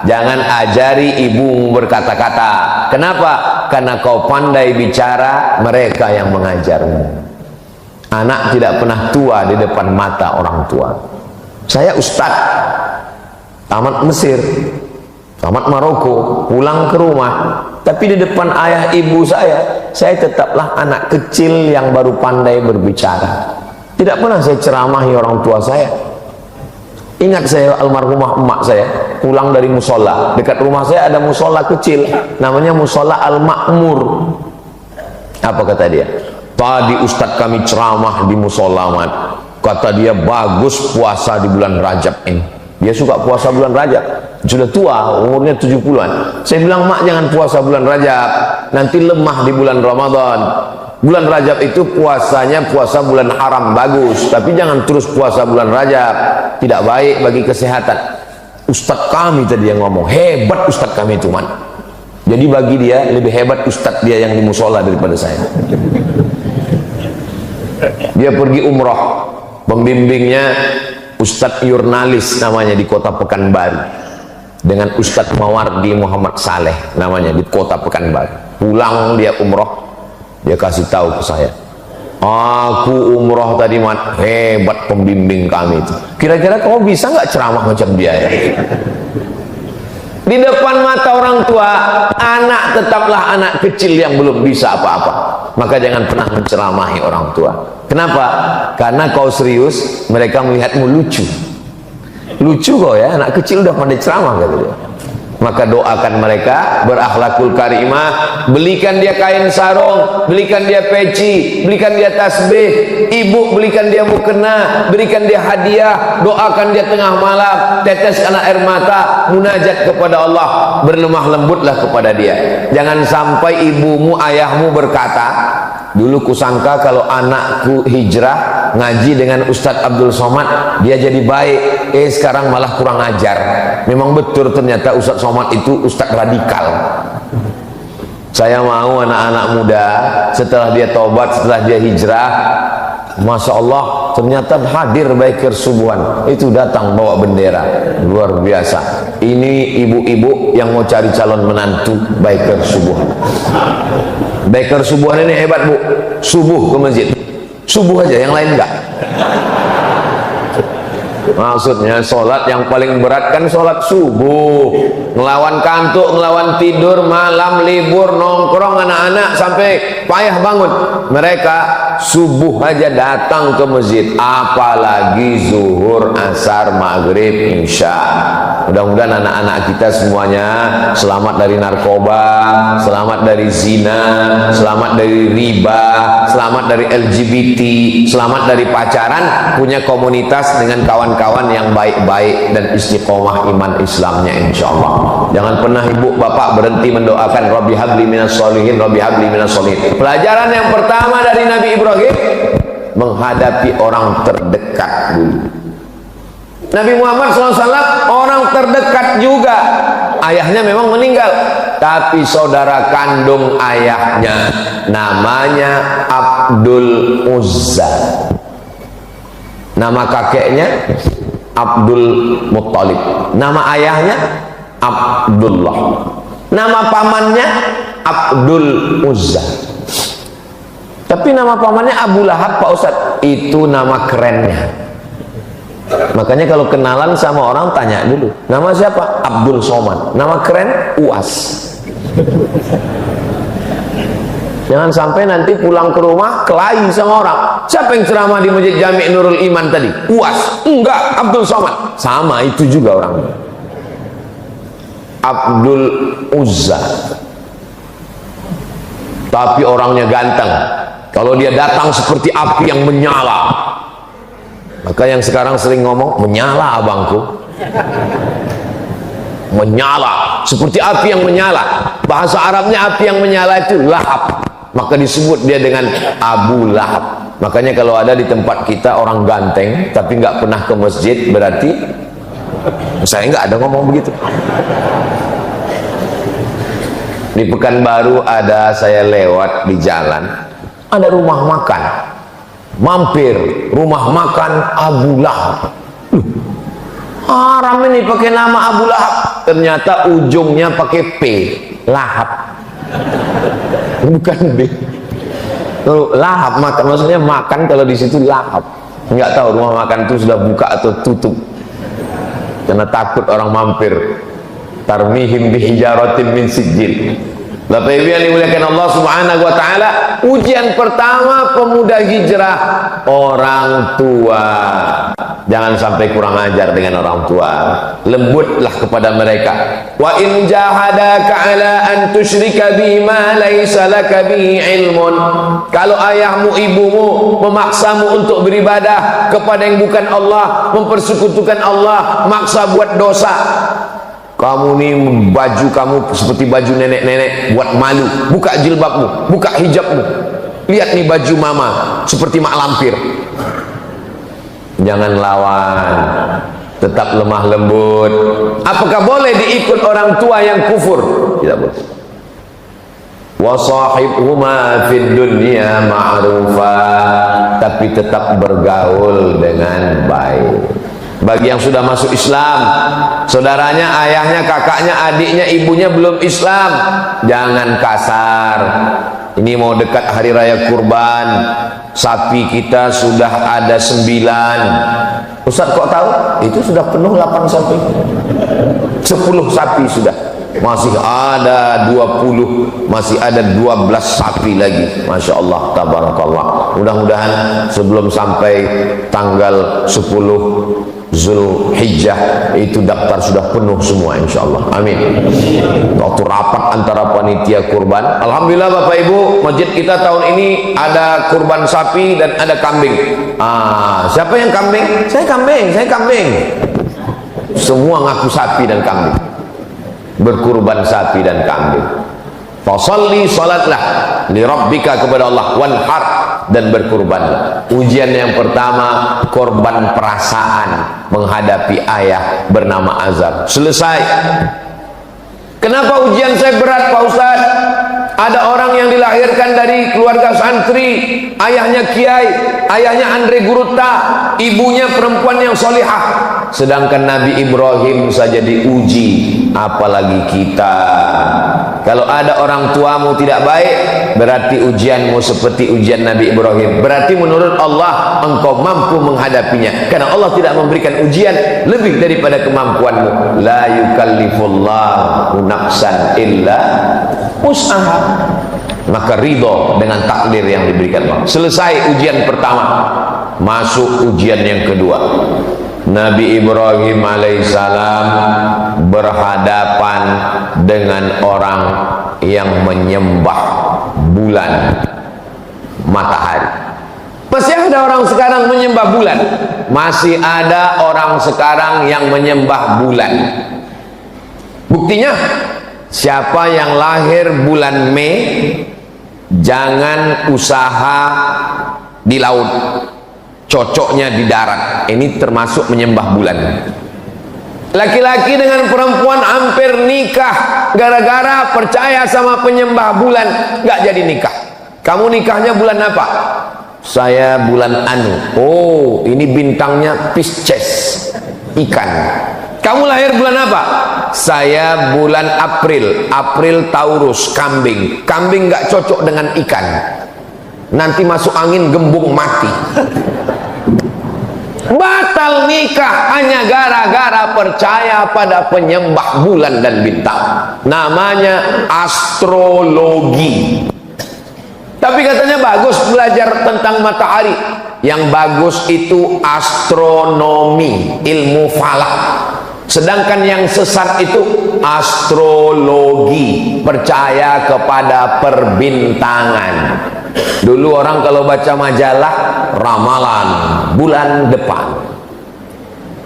jangan ajari ibumu berkata-kata. Kenapa? Karena kau pandai bicara, mereka yang mengajarmu. Anak tidak pernah tua di depan mata orang tua. Saya ustaz tamat Mesir, tamat Maroko, pulang ke rumah, tapi di depan ayah ibu saya tetaplah anak kecil yang baru pandai berbicara. Tidak pernah saya ceramahi orang tua saya. Ingat saya almarhumah emak saya pulang dari musola, dekat rumah saya ada musola kecil namanya musola Al-Makmur. Apa kata dia? Tadi ustadz kami ceramah di musola, Mat. Kata dia bagus puasa di bulan Rajab ini. Dia suka puasa bulan Rajab, sudah tua, umurnya 70-an. Saya bilang, Mak, jangan puasa bulan Rajab, nanti lemah di bulan Ramadan. Bulan Rajab itu puasanya puasa bulan haram, bagus, tapi jangan terus puasa bulan Rajab, tidak baik bagi kesehatan. Ustadz kami tadi yang ngomong, hebat ustadz kami itu, Man. Jadi bagi dia lebih hebat ustadz dia yang di musola daripada saya. Dia pergi umroh, pembimbingnya Ustadz Yurnalis namanya di kota Pekanbaru, dengan Ustadz Mawardi Muhammad Saleh namanya di kota Pekanbaru. Pulang dia umroh, dia kasih tahu ke saya, aku umroh tadi, Mat, hebat pembimbing kami itu. Kira-kira kamu bisa nggak ceramah macam dia ya? Di depan mata orang tua, anak tetaplah anak kecil yang belum bisa apa-apa. Maka jangan pernah menceramahi orang tua. Kenapa? Karena kau serius, mereka melihatmu lucu. Lucu kok ya, anak kecil udah pandai ceramah kata dia. Maka doakan mereka berakhlakul karimah, belikan dia kain sarung, belikan dia peci, belikan dia tasbih, ibu belikan dia mukena, berikan dia hadiah, doakan dia tengah malam, teteskan air mata, munajat kepada Allah, berlemah lembutlah kepada dia. Jangan sampai ibumu, ayahmu berkata, dulu kusangka kalau anakku hijrah ngaji dengan Ustadz Abdul Somad dia jadi baik, sekarang malah kurang ajar. Memang betul ternyata Ustadz Somad itu Ustadz radikal. Saya mau anak-anak muda setelah dia tobat, setelah dia hijrah, Masya Allah, ternyata hadir Biker Subuhan itu datang bawa bendera, luar biasa. Ini ibu-ibu yang mau cari calon menantu Biker Subuhan. Biker Subuhan ini hebat, Bu. Subuh ke masjid, subuh aja, yang lain enggak. Maksudnya sholat yang paling berat kan sholat subuh, ngelawan kantuk, ngelawan tidur, malam libur, nongkrong anak-anak sampai payah bangun. Mereka subuh aja datang ke masjid, apalagi zuhur, asar, maghrib, isya. Mudah-mudahan anak-anak kita semuanya selamat dari narkoba, selamat dari zina, selamat dari riba, selamat dari LGBT, selamat dari pacaran, punya komunitas dengan kawan-kawan yang baik-baik dan istiqomah iman Islamnya, insya Allah. Jangan pernah ibu bapak berhenti mendoakan Rabbi habli minas sholihin, Rabbi habli minas sholihin. Pelajaran yang pertama dari Nabi Ibrahim, menghadapi orang terdekat dulu. Nabi Muhammad SAW orang terdekat juga. Ayahnya memang meninggal, tapi saudara kandung ayahnya namanya Abdul Uzza, nama kakeknya Abdul Muttalib, nama ayahnya Abdullah, nama pamannya Abdul Uzza. Tapi nama pamannya Abu Lahab, Pak Ustadz, itu nama kerennya. Makanya kalau kenalan sama orang tanya dulu, nama siapa? Abdul Somad. Nama keren Uas. Jangan sampai nanti pulang ke rumah kelahi sama orang. Siapa yang ceramah di Masjid Jami' Nurul Iman tadi? Uas. Enggak, Abdul Somad. Sama itu juga orang. Abdul Uzza. Tapi orangnya ganteng. Kalau dia datang seperti api yang menyala. Maka yang sekarang sering ngomong, menyala abangku, menyala seperti api yang menyala. Bahasa Arabnya api yang menyala itu lahab, maka disebut dia dengan Abu Lahab. Makanya kalau ada di tempat kita orang ganteng tapi nggak pernah ke masjid, berarti saya nggak ada ngomong begitu. Di Pekanbaru ada, saya lewat di jalan, ada rumah makan, mampir rumah makan Abu Lahab. Haram ini pakai nama Abu Lahab, ternyata ujungnya pakai P, lahap, bukan B. Kalau lahap makan, maksudnya makan, kalau di situ lahap. Nggak tahu rumah makan itu sudah buka atau tutup, karena takut orang mampir. Tarmihim bihijaratin min sijil. Bapak Ibu yang dimuliakan Allah Subhanahu wa taala, ujian pertama pemuda hijrah, orang tua. Jangan sampai kurang ajar dengan orang tua. Lembutlah kepada mereka. Wa in jahadaka ala an tusyrika bima laysa laka bihi ilmun. Kalau ayahmu ibumu memaksamu untuk beribadah kepada yang bukan Allah, mempersekutukan Allah, maksa buat dosa. Kamu nih baju kamu seperti baju nenek-nenek, buat malu. Buka jilbabmu, buka hijabmu. Lihat nih baju mama seperti mak lampir. Jangan lawan, tetap lemah lembut. Apakah boleh diikut orang tua yang kufur? Tidak boleh. Wa sahibhuma fid dunya ma'rufa, tapi tetap bergaul dengan baik. Bagi yang sudah masuk Islam, saudaranya, ayahnya, kakaknya, adiknya, ibunya belum Islam, jangan kasar. Ini mau dekat hari raya kurban, sapi kita sudah ada 9. Ustaz kok tahu? Itu sudah penuh 8 sapi, 10 sapi sudah, masih ada 20, masih ada 12 sapi lagi. Masya Allah, tabarakallah. Mudah-mudahan sebelum sampai tanggal 10 Zulhijjah itu daftar sudah penuh semua, insya Allah. Amin. Waktu rapat antara panitia kurban, alhamdulillah Bapak Ibu, masjid kita tahun ini ada kurban sapi dan ada kambing. Siapa yang kambing? Saya kambing, saya kambing. Semua ngaku sapi dan kambing, berkurban sapi dan kambing. Fasalli, salatlah li rabbika, kepada Allah, wanhar, dan berkurbanlah. Ujian yang pertama, korban perasaan menghadapi ayah bernama Azar. Selesai. Kenapa ujian saya berat Pak Ustaz? Ada orang yang dilahirkan dari keluarga santri, ayahnya kiai, ayahnya Andre Gurutta, ibunya perempuan yang solihah. Sedangkan Nabi Ibrahim saja diuji, apalagi kita. Kalau ada orang tuamu tidak baik, berarti ujianmu seperti ujian Nabi Ibrahim. Berarti menurut Allah engkau mampu menghadapinya, karena Allah tidak memberikan ujian lebih daripada kemampuanmu. La yukallifullahu nafsan illa wus'aha. Maka ridho dengan takdir yang diberikan Allah. Selesai ujian pertama, masuk ujian yang kedua. Nabi Ibrahim alaihissalam berhadapan dengan orang yang menyembah bulan, matahari. Pasti ada orang sekarang menyembah bulan. Masih ada orang sekarang yang menyembah bulan. Buktinya, siapa yang lahir bulan Mei, jangan usaha di laut, cocoknya di darat. Ini termasuk menyembah bulan. Laki-laki dengan perempuan hampir nikah gara-gara percaya sama penyembah bulan, nggak jadi nikah. Kamu nikahnya bulan apa? Saya bulan Anu. Oh, ini bintangnya Pisces, ikan. Kamu lahir bulan apa? Saya bulan April. April Taurus, kambing. Kambing nggak cocok dengan ikan. Nanti masuk angin gembung mati. Batal nikah hanya gara-gara percaya pada penyembah bulan dan bintang. Namanya astrologi. Tapi katanya bagus belajar tentang matahari. Yang bagus itu astronomi, ilmu falak. Sedangkan yang sesat itu astrologi, percaya kepada perbintangan. Dulu orang kalau baca majalah, ramalan bulan depan.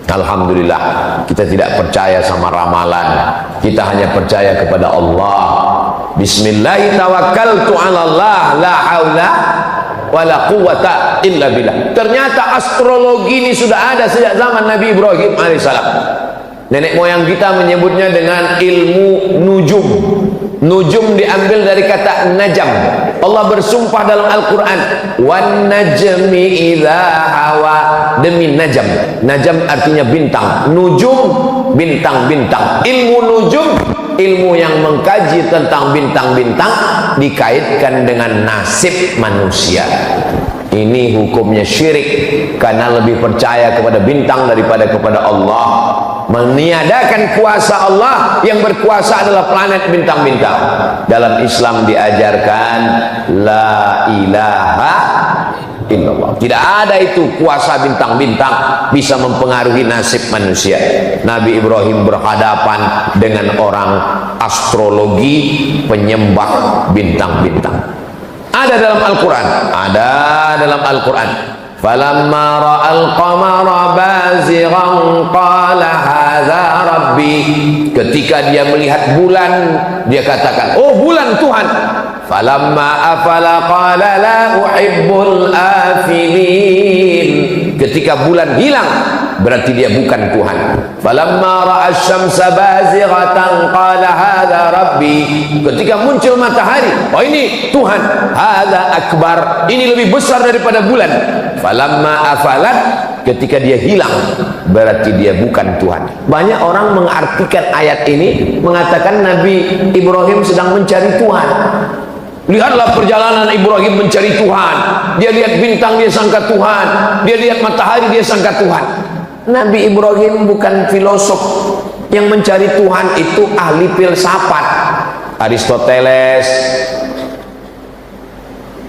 Alhamdulillah, kita tidak percaya sama ramalan. Kita hanya percaya kepada Allah. Bismillah tawakkaltu 'ala Allah, la haula wala quwwata illa billah. Ternyata astrologi ini sudah ada sejak zaman Nabi Ibrahim alaihissalam. Nenek moyang kita menyebutnya dengan ilmu nujum. Nujum diambil dari kata najam. Allah bersumpah dalam Al-Quran, wan najmi idza hawa, demi najam. Najam artinya bintang, nujum bintang-bintang. Ilmu nujum, ilmu yang mengkaji tentang bintang-bintang, dikaitkan dengan nasib manusia. Ini hukumnya syirik, karena lebih percaya kepada bintang daripada kepada Allah. Meniadakan kuasa Allah, yang berkuasa adalah planet bintang-bintang. Dalam Islam diajarkan la ilaha illallah. Tidak ada itu kuasa bintang-bintang bisa mempengaruhi nasib manusia. Nabi Ibrahim berhadapan dengan orang astrologi, penyembah bintang-bintang. Ada dalam Al-Quran, ada dalam Al-Quran. Falamma ra'al qamara bazighan qala hadza rabbi. Ketika dia melihat bulan, dia katakan, oh bulan Tuhan. Falamma afala qala la uhibbul afilin. Ketika bulan hilang, berarti dia bukan Tuhan. Falamma ra'a asy-syamsa bazighatan qala hadza rabbi. Ketika muncul matahari, oh ini Tuhan. Hadza akbar, ini lebih besar daripada bulan. Falamma afalat, ketika dia hilang, berarti dia bukan Tuhan. Banyak orang mengartikan ayat ini, mengatakan Nabi Ibrahim sedang mencari Tuhan. Lihatlah perjalanan Ibrahim mencari Tuhan. Dia lihat bintang, dia sangka Tuhan. Dia lihat matahari, dia sangka Tuhan. Nabi Ibrahim bukan filosof. Yang mencari Tuhan itu ahli filsafat. Aristoteles,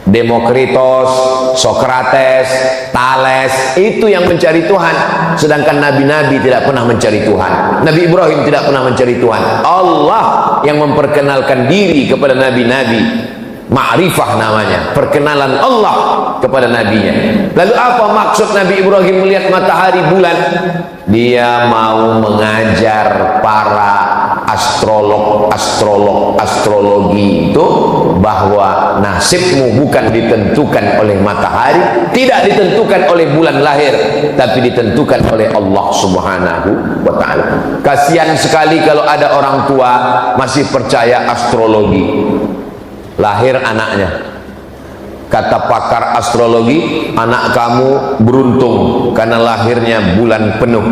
Demokritos, Sokrates, Thales, itu yang mencari Tuhan. Sedangkan nabi-nabi tidak pernah mencari Tuhan. Nabi Ibrahim tidak pernah mencari Tuhan. Allah yang memperkenalkan diri kepada nabi-nabi. Ma'rifah namanya, perkenalan Allah kepada nabinya. Lalu apa maksud Nabi Ibrahim melihat matahari bulan? Dia mau mengajar para astrologi itu bahwa nasibmu bukan ditentukan oleh matahari, tidak ditentukan oleh bulan lahir, tapi ditentukan oleh Allah Subhanahu wa ta'ala. Kasihan sekali kalau ada orang tua masih percaya astrologi. Lahir anaknya, kata pakar astrologi, anak kamu beruntung karena lahirnya bulan penuh.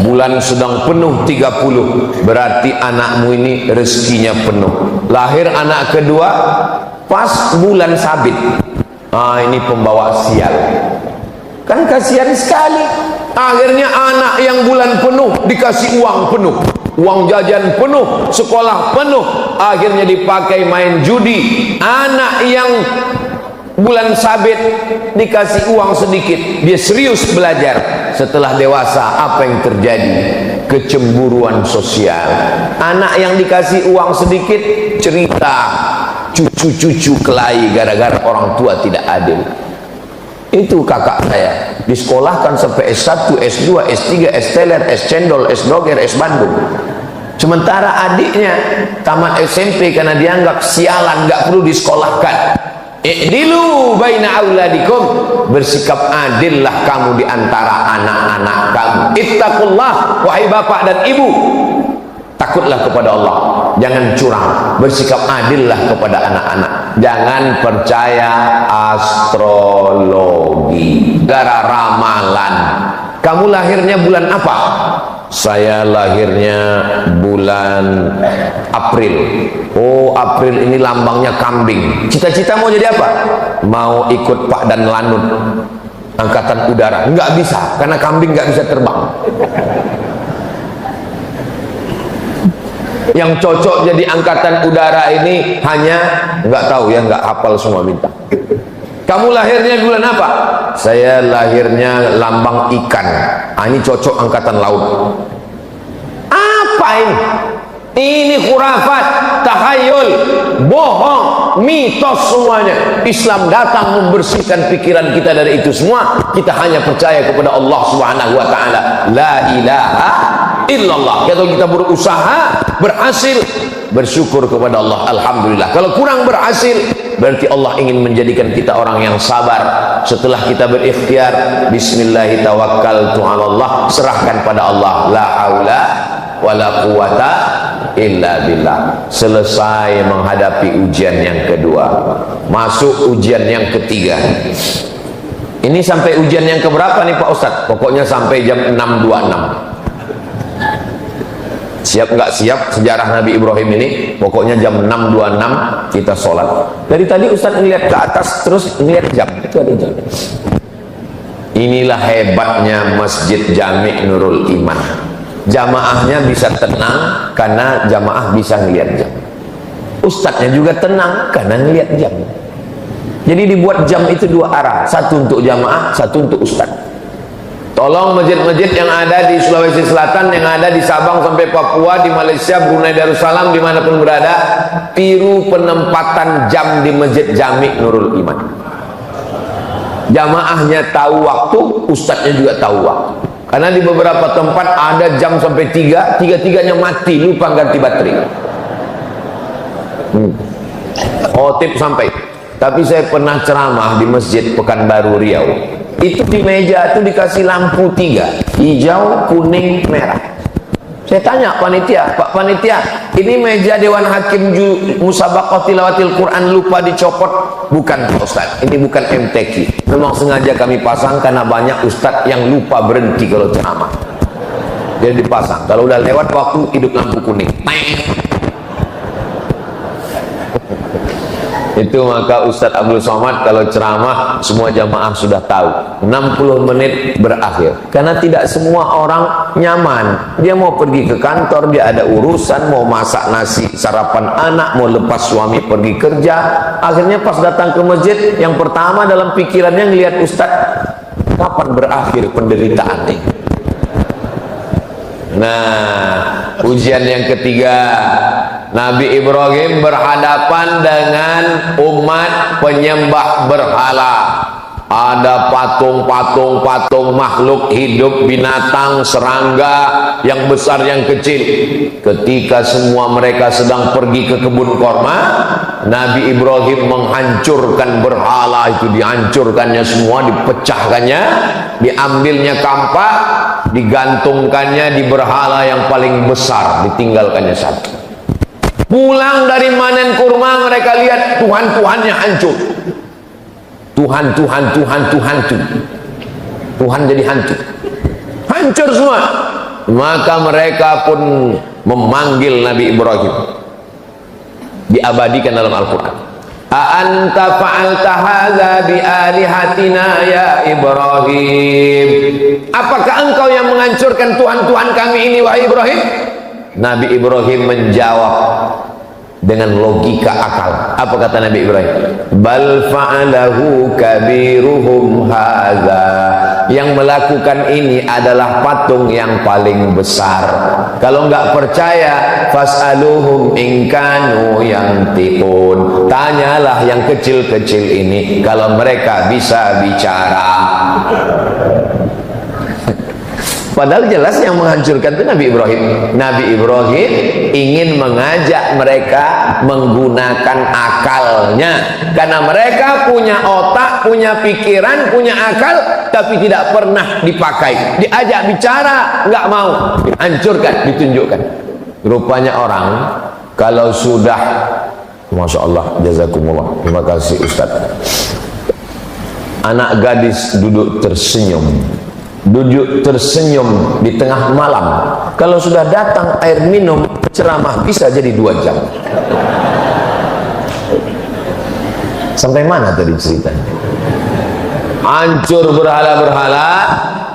Bulan sedang penuh 30, berarti anakmu ini rezekinya penuh. Lahir anak kedua pas bulan sabit, ini pembawa sial. Kan kasihan sekali. Akhirnya anak yang bulan penuh dikasih uang penuh, uang jajan penuh, sekolah penuh, akhirnya dipakai main judi. Anak yang bulan sabit dikasih uang sedikit, dia serius belajar. Setelah dewasa, apa yang terjadi? Kecemburuan sosial. Anak yang dikasih uang sedikit cerita cucu-cucu kelahi gara-gara orang tua tidak adil. Itu kakak saya disekolahkan sampai S1, S2, S3, S teler, S cendol, S doger, S Bandung. Sementara adiknya tamat SMP karena dianggap sialan, nggak perlu disekolahkan. I'dilu baina auladikum, bersikap adillah kamu di antara anak-anak kamu. Ittaqullah, wahai bapak dan ibu, takutlah kepada Allah, jangan curang, bersikap adillah kepada anak-anak. Jangan percaya astrologi, gara ramalan. Kamu lahirnya bulan apa? Saya lahirnya bulan April. Oh, April ini lambangnya kambing. Cita-cita mau jadi apa? Mau ikut Pak Dan Lanut, angkatan udara. Enggak bisa, karena kambing enggak bisa terbang. Yang cocok jadi angkatan udara ini hanya nggak tahu ya, nggak hafal semua bintang. Kamu lahirnya bulan apa? Saya lahirnya lambang ikan. Ini cocok angkatan laut. Apa ini? Ini khurafat, takhayul, bohong, mitos semuanya. Islam datang membersihkan pikiran kita dari itu semua. Kita hanya percaya kepada Allah Subhanahu wa ta'ala. La ilaha illallah. Kalau kita berusaha berhasil, bersyukur kepada Allah, alhamdulillah. Kalau kurang berhasil, berarti Allah ingin menjadikan kita orang yang sabar. Setelah kita berikhtiar, bismillahi tawakkaltu 'alallah, serahkan pada Allah. La haula wala quwata illa billah. Selesai menghadapi ujian yang kedua, masuk ujian yang ketiga. Ini sampai ujian yang keberapa nih Pak Ustadz? Pokoknya sampai jam 6.26. Siap nggak siap sejarah Nabi Ibrahim ini? Pokoknya jam 6.26 kita sholat. Dari tadi Ustadz ngeliat ke atas terus ngeliat jam. Itu ada jam. Inilah hebatnya Masjid Jami' Nurul Iman. Jamaahnya bisa tenang karena jamaah bisa ngeliat jam. Ustadznya juga tenang karena ngeliat jam. Jadi dibuat jam itu dua arah, satu untuk jamaah, satu untuk ustadz. Tolong masjid-masjid yang ada di Sulawesi Selatan, yang ada di Sabang sampai Papua, di Malaysia, Brunei Darussalam, dimanapun berada, tiru penempatan jam di Masjid Jami' Nurul Iman. Jamaahnya tahu waktu, ustadznya juga tahu waktu. Karena di beberapa tempat ada jam sampai 3, tiga-tiganya mati, lupa ganti baterai. Khotib sampai. Tapi saya pernah ceramah di Masjid Pekanbaru Riau. Itu di meja itu dikasih lampu 3, hijau, kuning, merah. Saya tanya panitia, Pak panitia, ini meja Dewan Hakim Musabaqah Tilawatil Quran lupa dicopot? Bukan Pak Ustadz, ini bukan MTQ. Memang sengaja kami pasang karena banyak ustadz yang lupa berhenti kalau ceramah. Dia dipasang, kalau udah lewat waktu hidup lampu kuning. Itu maka Ustadz Abdul Somad kalau ceramah semua jamaah sudah tahu 60 menit berakhir, karena tidak semua orang nyaman. Dia mau pergi ke kantor, dia ada urusan, mau masak nasi sarapan anak, mau lepas suami pergi kerja. Akhirnya pas datang ke masjid, yang pertama dalam pikirannya ngelihat Ustadz, kapan berakhir penderitaan ini. Nah, ujian yang ketiga, Nabi Ibrahim berhadapan dengan umat penyembah berhala. Ada patung makhluk hidup, binatang, serangga, yang besar yang kecil. Ketika semua mereka sedang pergi ke kebun korma, Nabi Ibrahim menghancurkan berhala itu, dihancurkannya semua, dipecahkannya, diambilnya kampak, digantungkannya di berhala yang paling besar, ditinggalkannya satu. Pulang dari manen kurma, mereka lihat Tuhan-Tuhannya hancur. Tuhan jadi hantu, hancur semua. Maka mereka pun memanggil Nabi Ibrahim, diabadikan dalam Al-Quran. A'anta fa'alta hadza bi alihatina ya Ibrahim? Apakah engkau yang menghancurkan Tuhan-Tuhan kami ini wahai Ibrahim? Nabi Ibrahim menjawab dengan logika akal. Apa kata Nabi Ibrahim? Bal fa'alahu kabiruhum hadza. Yang melakukan ini adalah patung yang paling besar. Kalau enggak percaya, fas'aluhum in kanu yantiqun. Tanyalah yang kecil-kecil ini kalau mereka bisa bicara. Padahal jelas yang menghancurkan itu Nabi Ibrahim. Nabi Ibrahim ingin mengajak mereka menggunakan akalnya, karena mereka punya otak, punya pikiran, punya akal, tapi tidak pernah dipakai. Diajak bicara nggak mau, dihancurkan, ditunjukkan. Rupanya orang kalau sudah, Masya Allah, jazakumullah, terima kasih Ustaz. Anak gadis duduk tersenyum di tengah malam, kalau sudah datang air minum, ceramah bisa jadi 2 jam. Sampai mana tadi ceritanya? Hancur berhala-berhala,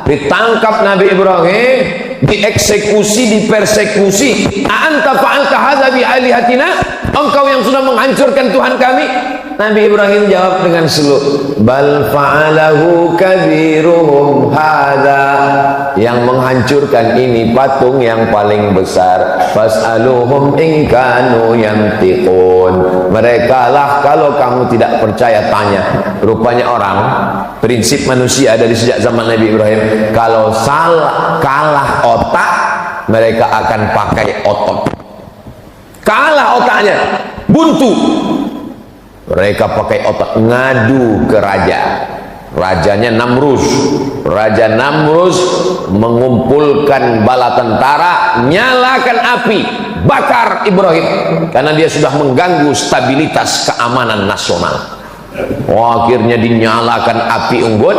ditangkap Nabi Ibrahim, dieksekusi, dipersekusi. A'anta fa'alta hadza bi alihatina? Engkau yang sudah menghancurkan Tuhan kami? Nabi Ibrahim jawab dengan slow, bal fa'alahu kabiruhum hadza. Yang menghancurkan ini patung yang paling besar. Fas'aluhum in kanu yantiqun. Mereka lah, kalau kamu tidak percaya tanya. Rupanya orang, prinsip manusia dari sejak zaman Nabi Ibrahim, kalau kalah otak, mereka akan pakai otot. Kalah otaknya, buntu, mereka pakai otak, ngadu ke raja. rajanya Namrus. Raja Namrus mengumpulkan bala tentara, nyalakan api, bakar Ibrahim karena dia sudah mengganggu stabilitas keamanan nasional. Akhirnya dinyalakan api unggun,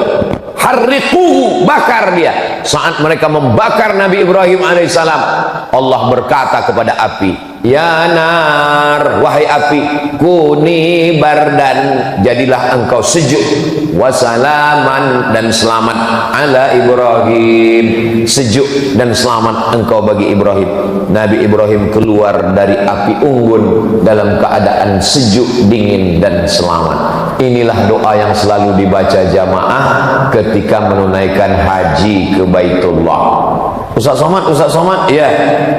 harriquhu, bakar dia. Saat mereka membakar Nabi Ibrahim alaihissalam, Allah berkata kepada api, ya nar, wahai api, kuni bardan, jadilah engkau sejuk, wasalaman, dan selamat, ala Ibrahim, sejuk dan selamat engkau bagi Ibrahim. Nabi Ibrahim keluar dari api unggun dalam keadaan sejuk, dingin, dan selamat. Inilah doa yang selalu dibaca jamaah ketika menunaikan haji ke Baitullah. Ustaz Somad, ya,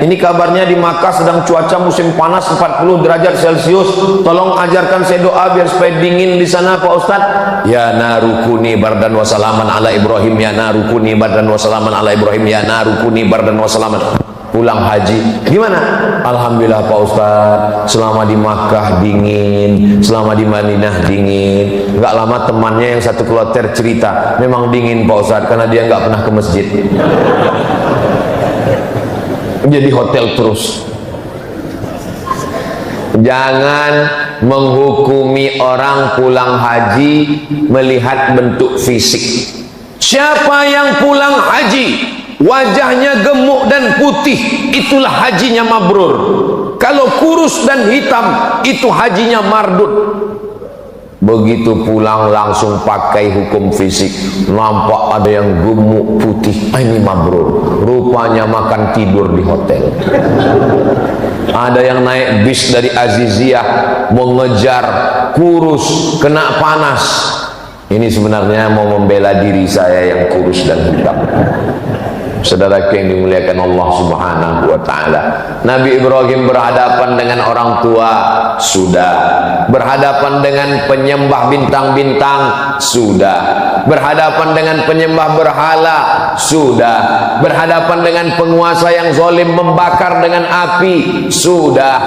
ini kabarnya di Makkah sedang cuaca musim panas 40 derajat Celcius. Tolong ajarkan saya doa biar supaya dingin di sana Pak Ustaz. Ya narukuni bardan wa salaman ala Ibrahim, ya narukuni bardan wa salaman ala Ibrahim, ya narukuni bardan wa salaman. Pulang haji, gimana? Alhamdulillah Pak Ustaz, selama di Makkah dingin, selama di Madinah dingin. Nggak lama temannya yang satu kloter cerita, memang dingin Pak Ustaz karena dia nggak pernah ke masjid. Jadi hotel terus. Jangan menghukumi orang pulang haji melihat bentuk fisik. Siapa yang pulang haji wajahnya gemuk dan putih, itulah hajinya mabrur. Kalau kurus dan hitam, itu hajinya mardut. Begitu pulang langsung pakai hukum fisik, nampak ada yang gemuk putih, ini mabrur, rupanya makan tidur di hotel. Ada yang naik bis dari Aziziyah mengejar kurus, kena panas. Ini sebenarnya mau membela diri saya yang kurus dan hitam. Saudara yang dimuliakan Allah Subhanahu wa ta'ala, Nabi Ibrahim berhadapan dengan orang tua, sudah. Berhadapan dengan penyembah bintang-bintang, sudah. Berhadapan dengan penyembah berhala, sudah. Berhadapan dengan penguasa yang zalim membakar dengan api, sudah.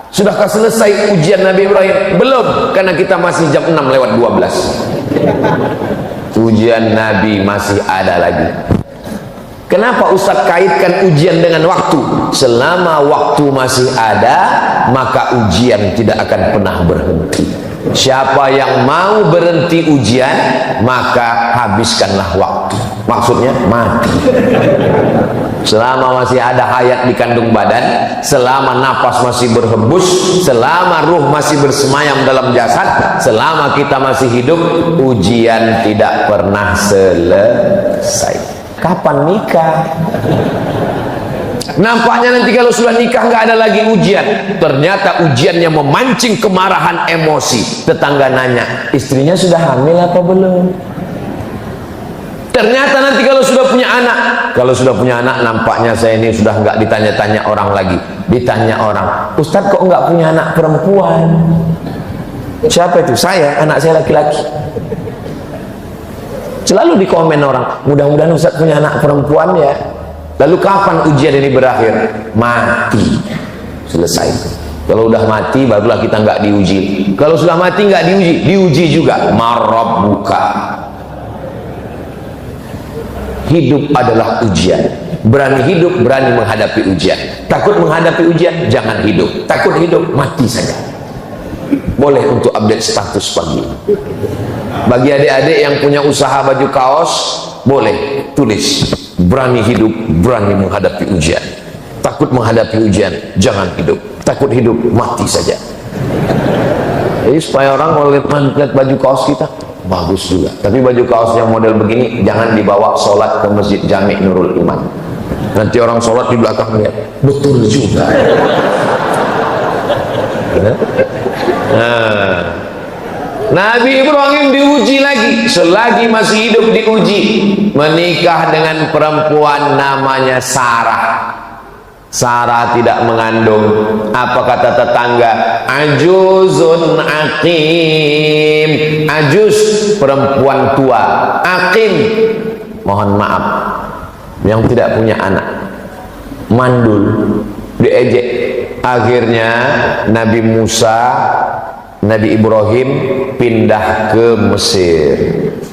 Sudahkah selesai ujian Nabi Ibrahim? Belum, karena kita masih jam 6:12. Ujian Nabi masih ada lagi. Kenapa Ustaz kaitkan ujian dengan waktu? Selama waktu masih ada, maka ujian tidak akan pernah berhenti. Siapa yang mau berhenti ujian, maka habiskanlah waktu. Maksudnya mati. Selama masih ada hayat di kandung badan, selama nafas masih berhembus, selama ruh masih bersemayam dalam jasad, selama kita masih hidup, ujian tidak pernah selesai. Kapan nikah? Nampaknya nanti kalau sudah nikah nggak ada lagi ujian. Ternyata ujiannya memancing kemarahan emosi. Tetangga nanya, istrinya sudah hamil apa belum? Ternyata nanti kalau sudah punya anak, nampaknya saya ini sudah nggak ditanya-tanya orang lagi. Ditanya orang, Ustadz kok nggak punya anak perempuan? Siapa itu? Saya, anak saya laki-laki. Selalu di komen orang, mudah-mudahan Ustaz punya anak perempuan ya. Lalu kapan ujian ini berakhir? Mati. Selesai. Kalau udah mati barulah kita nggak diuji. Kalau sudah mati nggak diuji juga. Marabbuka. Hidup adalah ujian. Berani hidup, berani menghadapi ujian. Takut menghadapi ujian, jangan hidup. Takut hidup, mati saja. Boleh untuk update status pagi. Bagi adik-adik yang punya usaha baju kaos, boleh tulis, berani hidup, berani menghadapi ujian. Takut menghadapi ujian, jangan hidup. Takut hidup, mati saja. Jadi supaya orang kalau lihat baju kaos kita, bagus juga. Tapi baju kaos yang model begini, jangan dibawa sholat ke Masjid Jami' Nurul Iman. Nanti orang sholat di belakang lihat, betul juga. Nah, Nabi Ibrahim diuji lagi, selagi masih hidup diuji, menikah dengan perempuan namanya Sarah. Sarah tidak mengandung. Apa kata tetangga? Ajuzun aqim. Ajuz, perempuan tua. Aqim, mohon maaf, yang tidak punya anak. Mandul, diejek. Akhirnya Nabi Musa, Nabi Ibrahim pindah ke Mesir.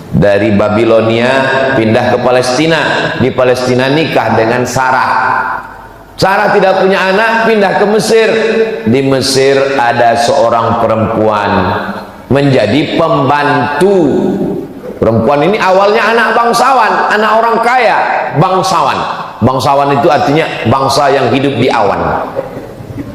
Dari Babilonia pindah ke Palestina. Di Palestina nikah dengan Sarah. Sarah tidak punya anak, pindah ke Mesir. Di Mesir ada seorang perempuan menjadi pembantu. Perempuan ini awalnya anak bangsawan, anak orang kaya, bangsawan. Bangsawan itu artinya bangsa yang hidup di awan,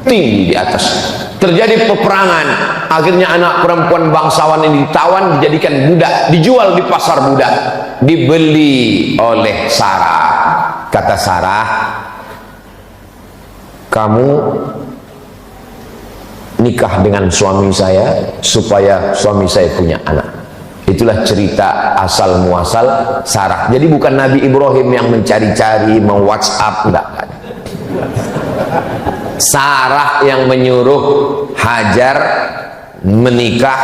tinggi di atas. Terjadi peperangan, akhirnya anak perempuan bangsawan ini ditawan, dijadikan budak, dijual di pasar budak, dibeli oleh Sarah. Kata Sarah, kamu nikah dengan suami saya supaya suami saya punya anak. Itulah cerita asal muasal Sarah. Jadi bukan Nabi Ibrahim yang mencari-cari, meng-WhatsApp, enggak. Sarah yang menyuruh Hajar menikah,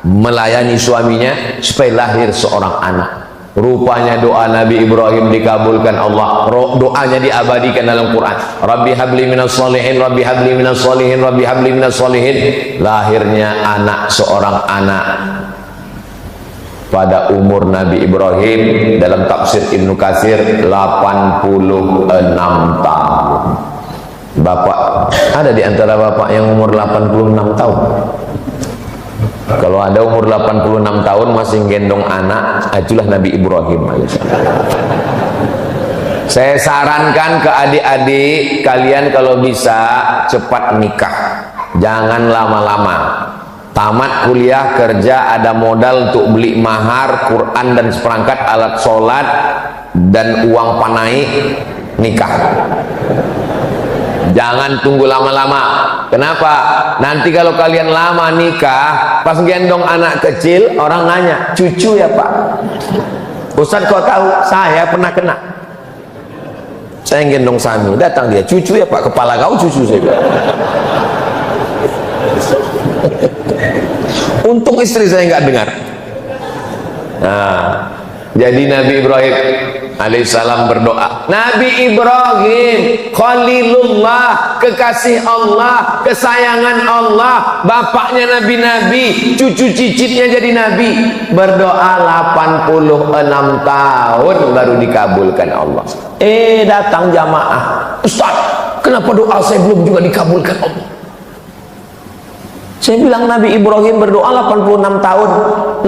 melayani suaminya supaya lahir seorang anak. Rupanya doa Nabi Ibrahim dikabulkan Allah. Doanya diabadikan dalam Quran. Rabbi habli minas solihin, Rabbi habli minas solihin, Rabbi habli minas solihin. Lahirnya anak, seorang anak pada umur Nabi Ibrahim. Dalam tafsir Ibnu Katsir 86 tahun. Bapak, ada di antara bapak yang umur 86 tahun? Kalau ada umur 86 tahun masih gendong anak, itulah Nabi Ibrahim. Saya sarankan ke adik-adik kalian kalau bisa cepat nikah, jangan lama-lama. Tamat kuliah, kerja, ada modal untuk beli mahar, Quran dan seperangkat alat sholat dan uang panai, nikah. Jangan tunggu lama-lama. Kenapa? Nanti kalau kalian lama nikah, pas gendong anak kecil, orang nanya, cucu ya Pak? Ustaz kau tahu? Saya pernah kena. Saya gendong Sami, datang dia, cucu ya Pak? Kepala kau cucu saya bilang. Untung istri saya nggak dengar. Nah, jadi Nabi Ibrahim alaihissalam berdoa. Nabi Ibrahim Khalilullah, kekasih Allah, kesayangan Allah, bapaknya nabi-nabi, cucu cicitnya jadi nabi, berdoa 86 tahun baru dikabulkan Allah. Datang jamaah, Ustaz, kenapa doa saya belum juga dikabulkan Allah? Saya bilang Nabi Ibrahim berdoa 86 tahun,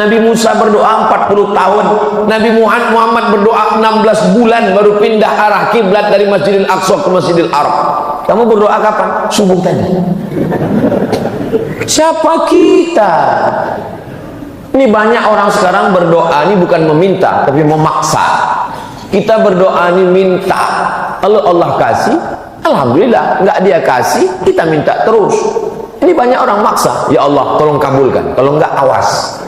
Nabi Musa berdoa 40 tahun, Nabi Muhammad berdoa 16 bulan baru pindah arah kiblat dari Masjidil Aqsa ke Masjidil Arab. Kamu berdoa kapan? Subuh tadi. Siapa kita? Ini banyak orang sekarang berdoa ini bukan meminta tapi memaksa. Kita berdoa ini minta. Kalau Allah kasih, alhamdulillah. Enggak dia kasih, kita minta terus. Ini banyak orang maksa, ya Allah tolong kabulkan, kalau enggak awas.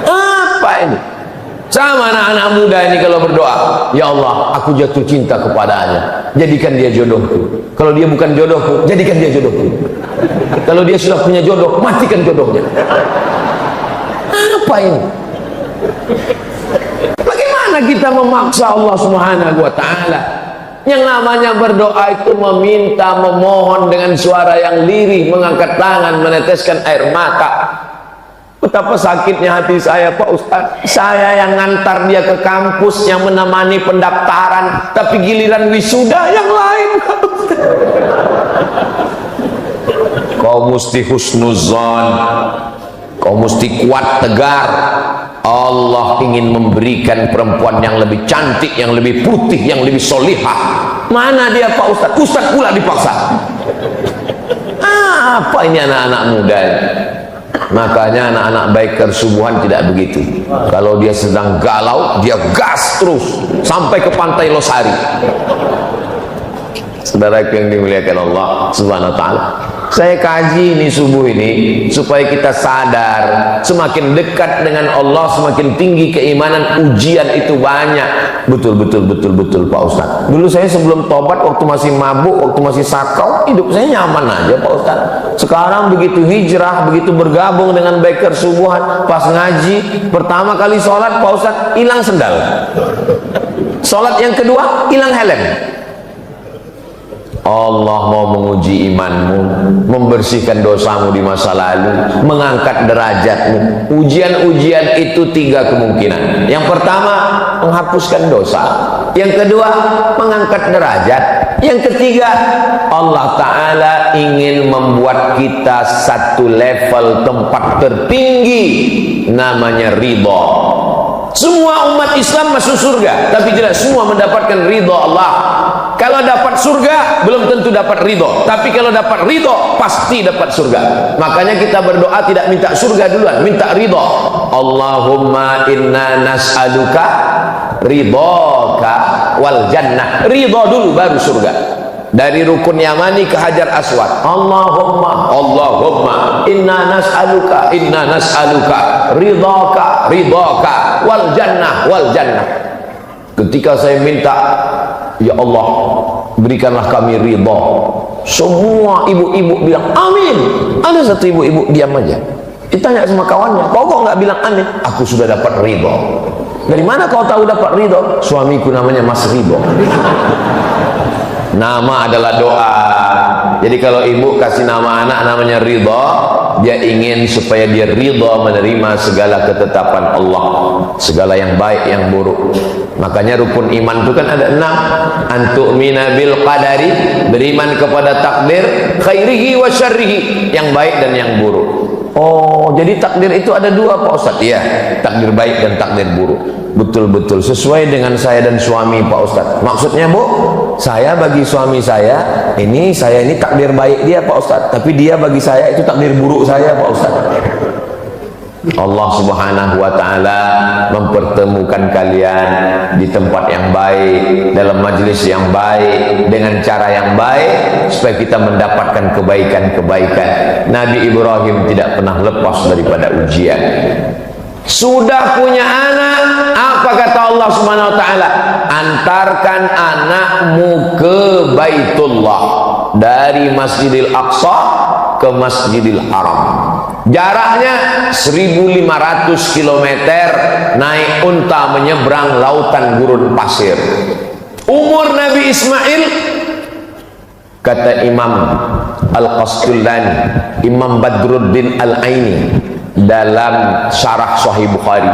Apa ini? Sama anak-anak muda ini kalau berdoa, ya Allah aku jatuh cinta kepadanya, jadikan dia jodohku. Kalau dia bukan jodohku, jadikan dia jodohku. Kalau dia sudah punya jodoh, matikan jodohnya. Apa ini? Bagaimana kita memaksa Allah Subhanahu wa ta'ala? Yang namanya berdoa itu meminta, memohon dengan suara yang lirih, mengangkat tangan, meneteskan air mata. Betapa sakitnya hati saya, Pak Ustaz. Saya yang ngantar dia ke kampus, yang menemani pendaftaran, tapi giliran wisuda yang lain. Kau mesti husnuzon, kau mesti kuat tegar. Allah ingin memberikan perempuan yang lebih cantik, yang lebih putih, yang lebih solihah. Mana dia Pak Ustaz? Ustaz pula dipaksa. Apa ini anak-anak muda ini? Makanya anak-anak baik kersubuhan tidak begitu. Kalau dia sedang galau, dia gas terus sampai ke pantai Losari. Saudara yang dimuliakan Allah Subhanahu wa ta'ala, saya kaji ini subuh ini supaya kita sadar, semakin dekat dengan Allah semakin tinggi keimanan, ujian itu banyak. Betul Pak Ustaz. Dulu saya sebelum tobat, waktu masih mabuk, waktu masih sakau, hidup saya nyaman aja Pak Ustaz. Sekarang begitu hijrah, begitu bergabung dengan biker subuhan, pas ngaji pertama kali sholat Pak Ustaz hilang sendal, sholat yang kedua hilang helm. Allah mau menguji imanmu, membersihkan dosamu di masa lalu, mengangkat derajatmu. Ujian-ujian itu 3 kemungkinan. Yang pertama, menghapuskan dosa. Yang kedua, mengangkat derajat. Yang ketiga, Allah Ta'ala ingin membuat kita satu level tempat tertinggi, namanya ridha. Semua umat Islam masuk surga, tapi tidak semua mendapatkan ridha Allah. Kalau dapat surga belum tentu dapat ridho, tapi kalau dapat ridho pasti dapat surga. Makanya kita berdoa tidak minta surga duluan, minta ridho. Allahumma inna nas'aluka ridhoka wal jannah. Ridho dulu baru surga. Dari rukun Yamani ke Hajar Aswad, Allahumma inna nas'aluka ridhoka wal jannah. Ketika saya minta, ya Allah, berikanlah kami ridha, semua ibu-ibu bilang amin. Ada satu ibu-ibu diam aja, ditanya sama kawannya, kok nggak bilang amin? Aku sudah dapat ridha. Dari mana kau tahu dapat ridha? Suamiku namanya Mas Ridho. Nama adalah doa. Jadi kalau ibu kasih nama anak namanya Ridho, dia ingin supaya dia ridho menerima segala ketetapan Allah, segala yang baik yang buruk. Makanya rukun iman itu kan ada 6. Antu'mina bil qadari, beriman kepada takdir, khairihi wa syarrihi, yang baik dan yang buruk. Oh, jadi takdir itu ada 2 Pak Ustadz? Iya, takdir baik dan takdir buruk. Betul-betul sesuai dengan saya dan suami Pak Ustadz. Maksudnya Bu, saya bagi suami saya ini takdir baik dia Pak Ustadz, tapi dia bagi saya itu takdir buruk saya Pak Ustadz. Allah Subhanahu wa Ta'ala mempertemukan kalian di tempat yang baik, dalam majelis yang baik, dengan cara yang baik, supaya kita mendapatkan kebaikan-kebaikan. Nabi Ibrahim tidak pernah lepas daripada ujian. Sudah punya anak, apa kata Allah Subhanahu wa Ta'ala? Antarkan anakmu ke Baitullah, dari Masjidil Aqsa ke Masjidil Haram. Jaraknya 1500 km, naik unta menyeberang lautan gurun pasir. Umur Nabi Ismail, kata Imam Al-Qasdullani, Imam Badruddin Al-Aini dalam syarah Sahih Bukhari,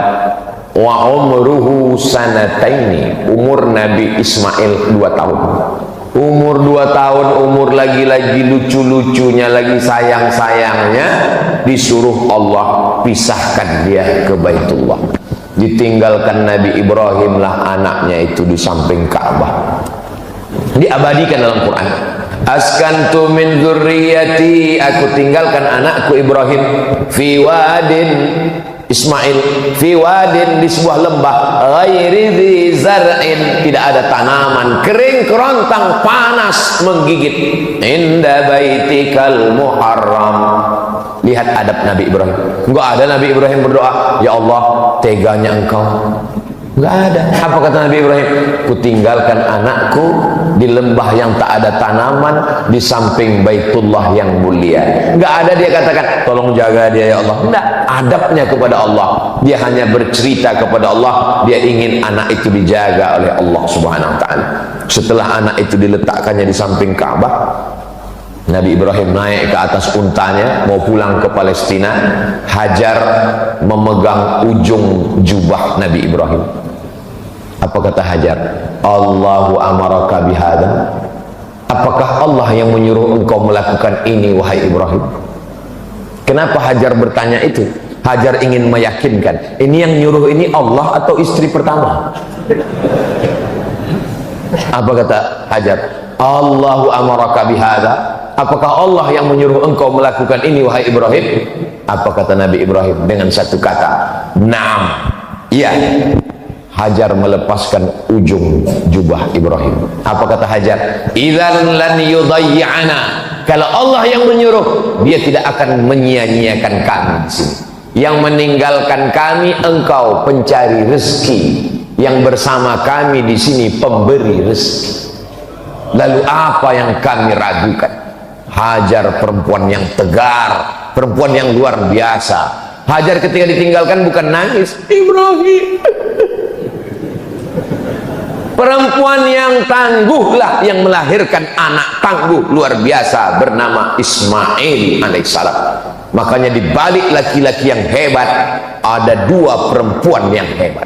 wa umruhu sanataini, umur Nabi Ismail 2 tahun. Umur 2 tahun, umur lagi-lagi lucu-lucunya, lagi sayang-sayangnya, disuruh Allah pisahkan dia ke Baitullah. Ditinggalkan Nabi Ibrahim lah anaknya itu di samping Ka'bah. Diabadikan dalam Quran. Askantu min dzurriyyati, aku tinggalkan anakku Ibrahim fi wadin, Ismail fi wadin, di sebuah lembah, ghairi dzi zar'in, tidak ada tanaman, kering kerontang, panas menggigit, inda baitikal muharram. Lihat adab Nabi Ibrahim. Enggak ada Nabi Ibrahim berdoa, ya Allah teganya engkau. Enggak ada. Apa kata Nabi Ibrahim? Kutinggalkan anakku di lembah yang tak ada tanaman, di samping Baitullah yang mulia. Enggak ada dia katakan tolong jaga dia ya Allah. Enggak, adabnya kepada Allah. Dia hanya bercerita kepada Allah, dia ingin anak itu dijaga oleh Allah Subhanahu wa Ta'ala. Setelah anak itu diletakkannya di samping Ka'bah, Nabi Ibrahim naik ke atas untanya mau pulang ke Palestina. Hajar memegang ujung jubah Nabi Ibrahim. Apa kata Hajar? Allahu amaraka bihada, apakah Allah yang menyuruh engkau melakukan ini wahai Ibrahim? Kenapa Hajar bertanya itu? Hajar ingin meyakinkan, ini yang nyuruh ini Allah atau istri pertama? Apa kata Hajar? Allahu amaraka bihada, apakah Allah yang menyuruh engkau melakukan ini wahai Ibrahim? Apa kata Nabi Ibrahim dengan satu kata? Naam, iya. Hajar melepaskan ujung jubah Ibrahim. Apa kata Hajar? Idzan lan yudayyi'ana, kalau Allah yang menyuruh, dia tidak akan menyia-nyiakan kami di sini. Yang meninggalkan kami engkau pencari rezeki, yang bersama kami di sini pemberi rezeki. Lalu apa yang kami ragukan? Hajar perempuan yang tegar, perempuan yang luar biasa. Hajar ketika ditinggalkan bukan nangis, Ibrahim Perempuan yang tangguhlah yang melahirkan anak tangguh luar biasa bernama Ismail alaihissalam. Makanya di balik laki-laki yang hebat ada dua perempuan yang hebat.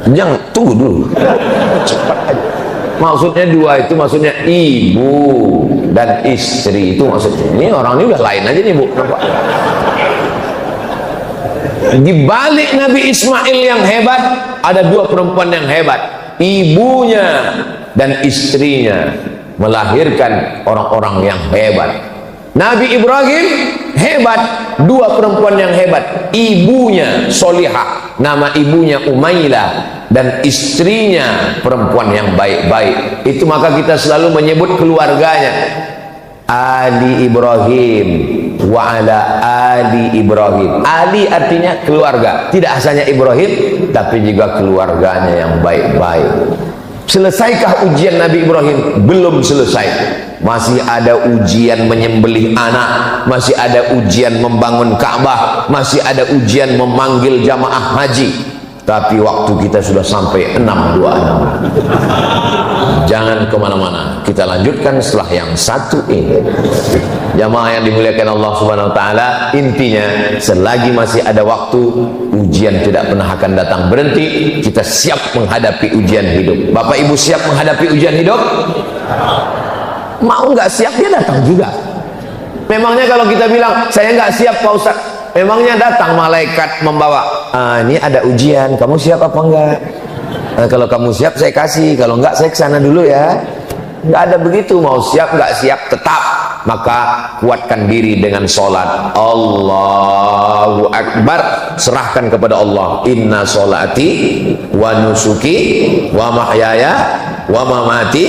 Jangan tunggu dulu, cepat aja. Maksudnya dua itu maksudnya ibu dan istri, itu maksudnya. Ini orang ini udah lain aja nih bu. Di balik Nabi Ismail yang hebat ada dua perempuan yang hebat. Ibunya dan istrinya melahirkan orang-orang yang hebat. Nabi Ibrahim hebat, dua perempuan yang hebat. Ibunya solihah, nama ibunya Umailah, dan istrinya perempuan yang baik-baik. Itu maka kita selalu menyebut keluarganya Ali Ibrahim wa ala Ali Ibrahim. Ali artinya keluarga, tidak hanya Ibrahim tapi juga keluarganya yang baik-baik. Selesaikah ujian Nabi Ibrahim? Belum selesai. Masih ada ujian menyembelih anak, masih ada ujian membangun Ka'bah, masih ada ujian memanggil jamaah haji. Tapi waktu kita sudah sampai 626. Jangan kemana-mana, kita lanjutkan setelah yang satu ini. Jamaah yang dimuliakan Allah Subhanahu Wa Taala, intinya selagi masih ada waktu, ujian tidak pernah akan datang berhenti. Kita siap menghadapi ujian hidup. Bapak Ibu siap menghadapi ujian hidup? Mau nggak siap dia datang juga. Memangnya kalau kita bilang saya nggak siap Pak Ustaz, memangnya datang malaikat membawa, ini ada ujian, kamu siap apa enggak? Kalau kamu siap saya kasih, kalau enggak saya kesana dulu ya. Enggak ada begitu, mau siap enggak siap tetap. Maka kuatkan diri dengan sholat. Allahu Akbar, serahkan kepada Allah. Inna sholati wa nusuki wa mahyaya wa mamati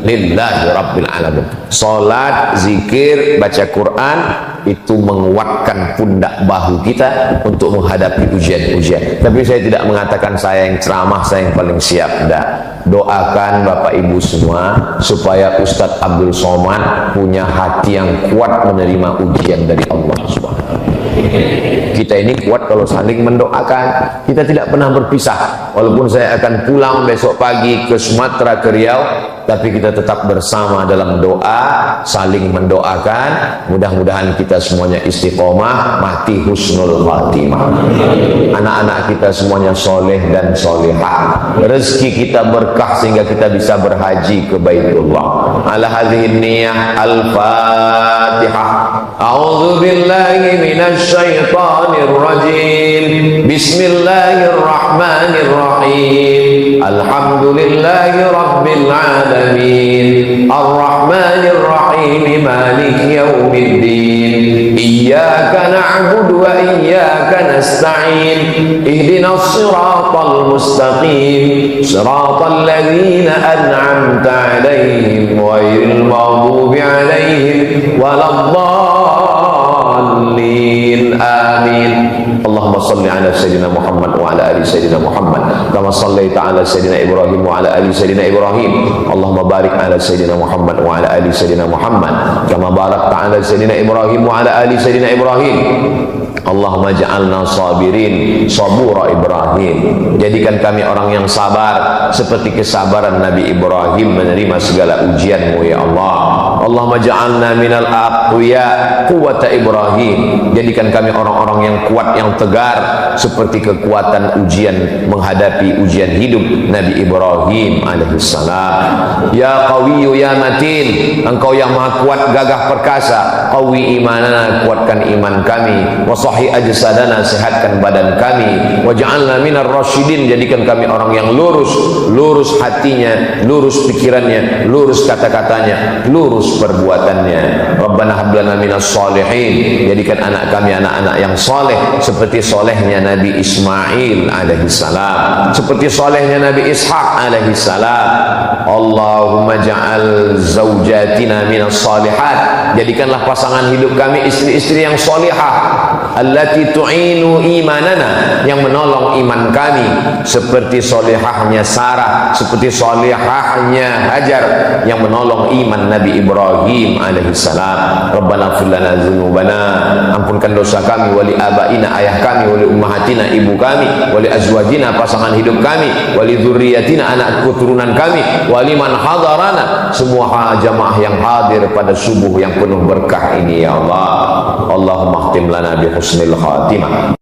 lillahi rabbil alamin. Sholat, zikir, baca Quran itu menguatkan pundak bahu kita untuk menghadapi ujian-ujian. Tapi saya tidak mengatakan saya yang ceramah, saya yang paling siap. Tidak. Doakan Bapak Ibu semua supaya Ustadz Abdul Somad punya hati yang kuat menerima ujian dari Allah Subhanahu. Kita ini kuat kalau saling mendoakan. Kita tidak pernah berpisah. Walaupun saya akan pulang besok pagi ke Sumatera, ke Riau, tapi kita tetap bersama dalam doa, saling mendoakan. Mudah-mudahan kita semuanya istiqomah, mati husnul khatimah. Anak-anak kita semuanya soleh dan solehah. Rezeki kita berkah sehingga kita bisa berhaji ke Baitullah. Ala hadhihi niyah al-Fatihah. A'udzu billahi minasy syaithanir rajim. Bismillahirrahmanirrahim. Alhamdulillahi rabbil alamin. Arrahmanir rahim. Maliki yaumiddin. Iyyaka na'budu wa iyyaka nasta'in. Ihdinas siratal mustaqim. Siratal ladzina an'amta 'alaihim ghairil maghdubi 'alaihim waladdallin. Amin. Allahumma salli ala sayyidina Muhammad wa ala ali sayyidina Muhammad kama sallaita ala sayyidina Ibrahim wa ala ali sayyidina Ibrahim. Allahumma barik ala sayyidina Muhammad wa ala ali sayyidina Muhammad kama barakta ala sayyidina Ibrahim wa ala ali sayyidina Ibrahim. Allahumma ja'alna sabirin sabura Ibrahim. Jadikan kami orang yang sabar seperti kesabaran Nabi Ibrahim menerima segala ujian-Mu ya Allah. Allahumma ja'alna minal aqwiya quwwata Ibrahim. Jadikan kami orang-orang yang kuat, yang tegar seperti kekuatan ujian menghadapi ujian hidup Nabi Ibrahim alaihissalam. Ya qawiyyu ya matin, Engkau yang maha kuat, gagah perkasa. Qawi imanana, kuatkan iman kami. Wa sahih ajsadana, sehatkan badan kami. Waj'alna minar rasyidin, jadikan kami orang yang lurus, lurus hatinya, lurus pikirannya, lurus kata-katanya, lurus perbuatannya. Rabbana hab lana minas sholihin, jadikan anak kami anak-anak yang soleh seperti solehnya Nabi Ismail alaihissalam, seperti solehnya Nabi Ishaq alaihissalam. Allahumma ja'al zaujatina minas sholihat, jadikanlah pasangan hidup kami istri-istri yang solihah. allati tu'inu imanana, yang menolong iman kami, seperti solehahnya Sarah, seperti solehahnya Hajar yang menolong iman Nabi Ibrahim alaihissalam. Rabbana ighfir lana dzunubana, ampunkan dosa kami, wali abaina, ayah kami, wali ummahatina, ibu kami, wali azwajina, pasangan hidup kami, wali dzurriyyatina, anak keturunan kami, wali man hadarana, semua jamaah yang hadir pada subuh yang penuh berkah ini ya Allah. Allahumma khtim lana bi husnil khatimah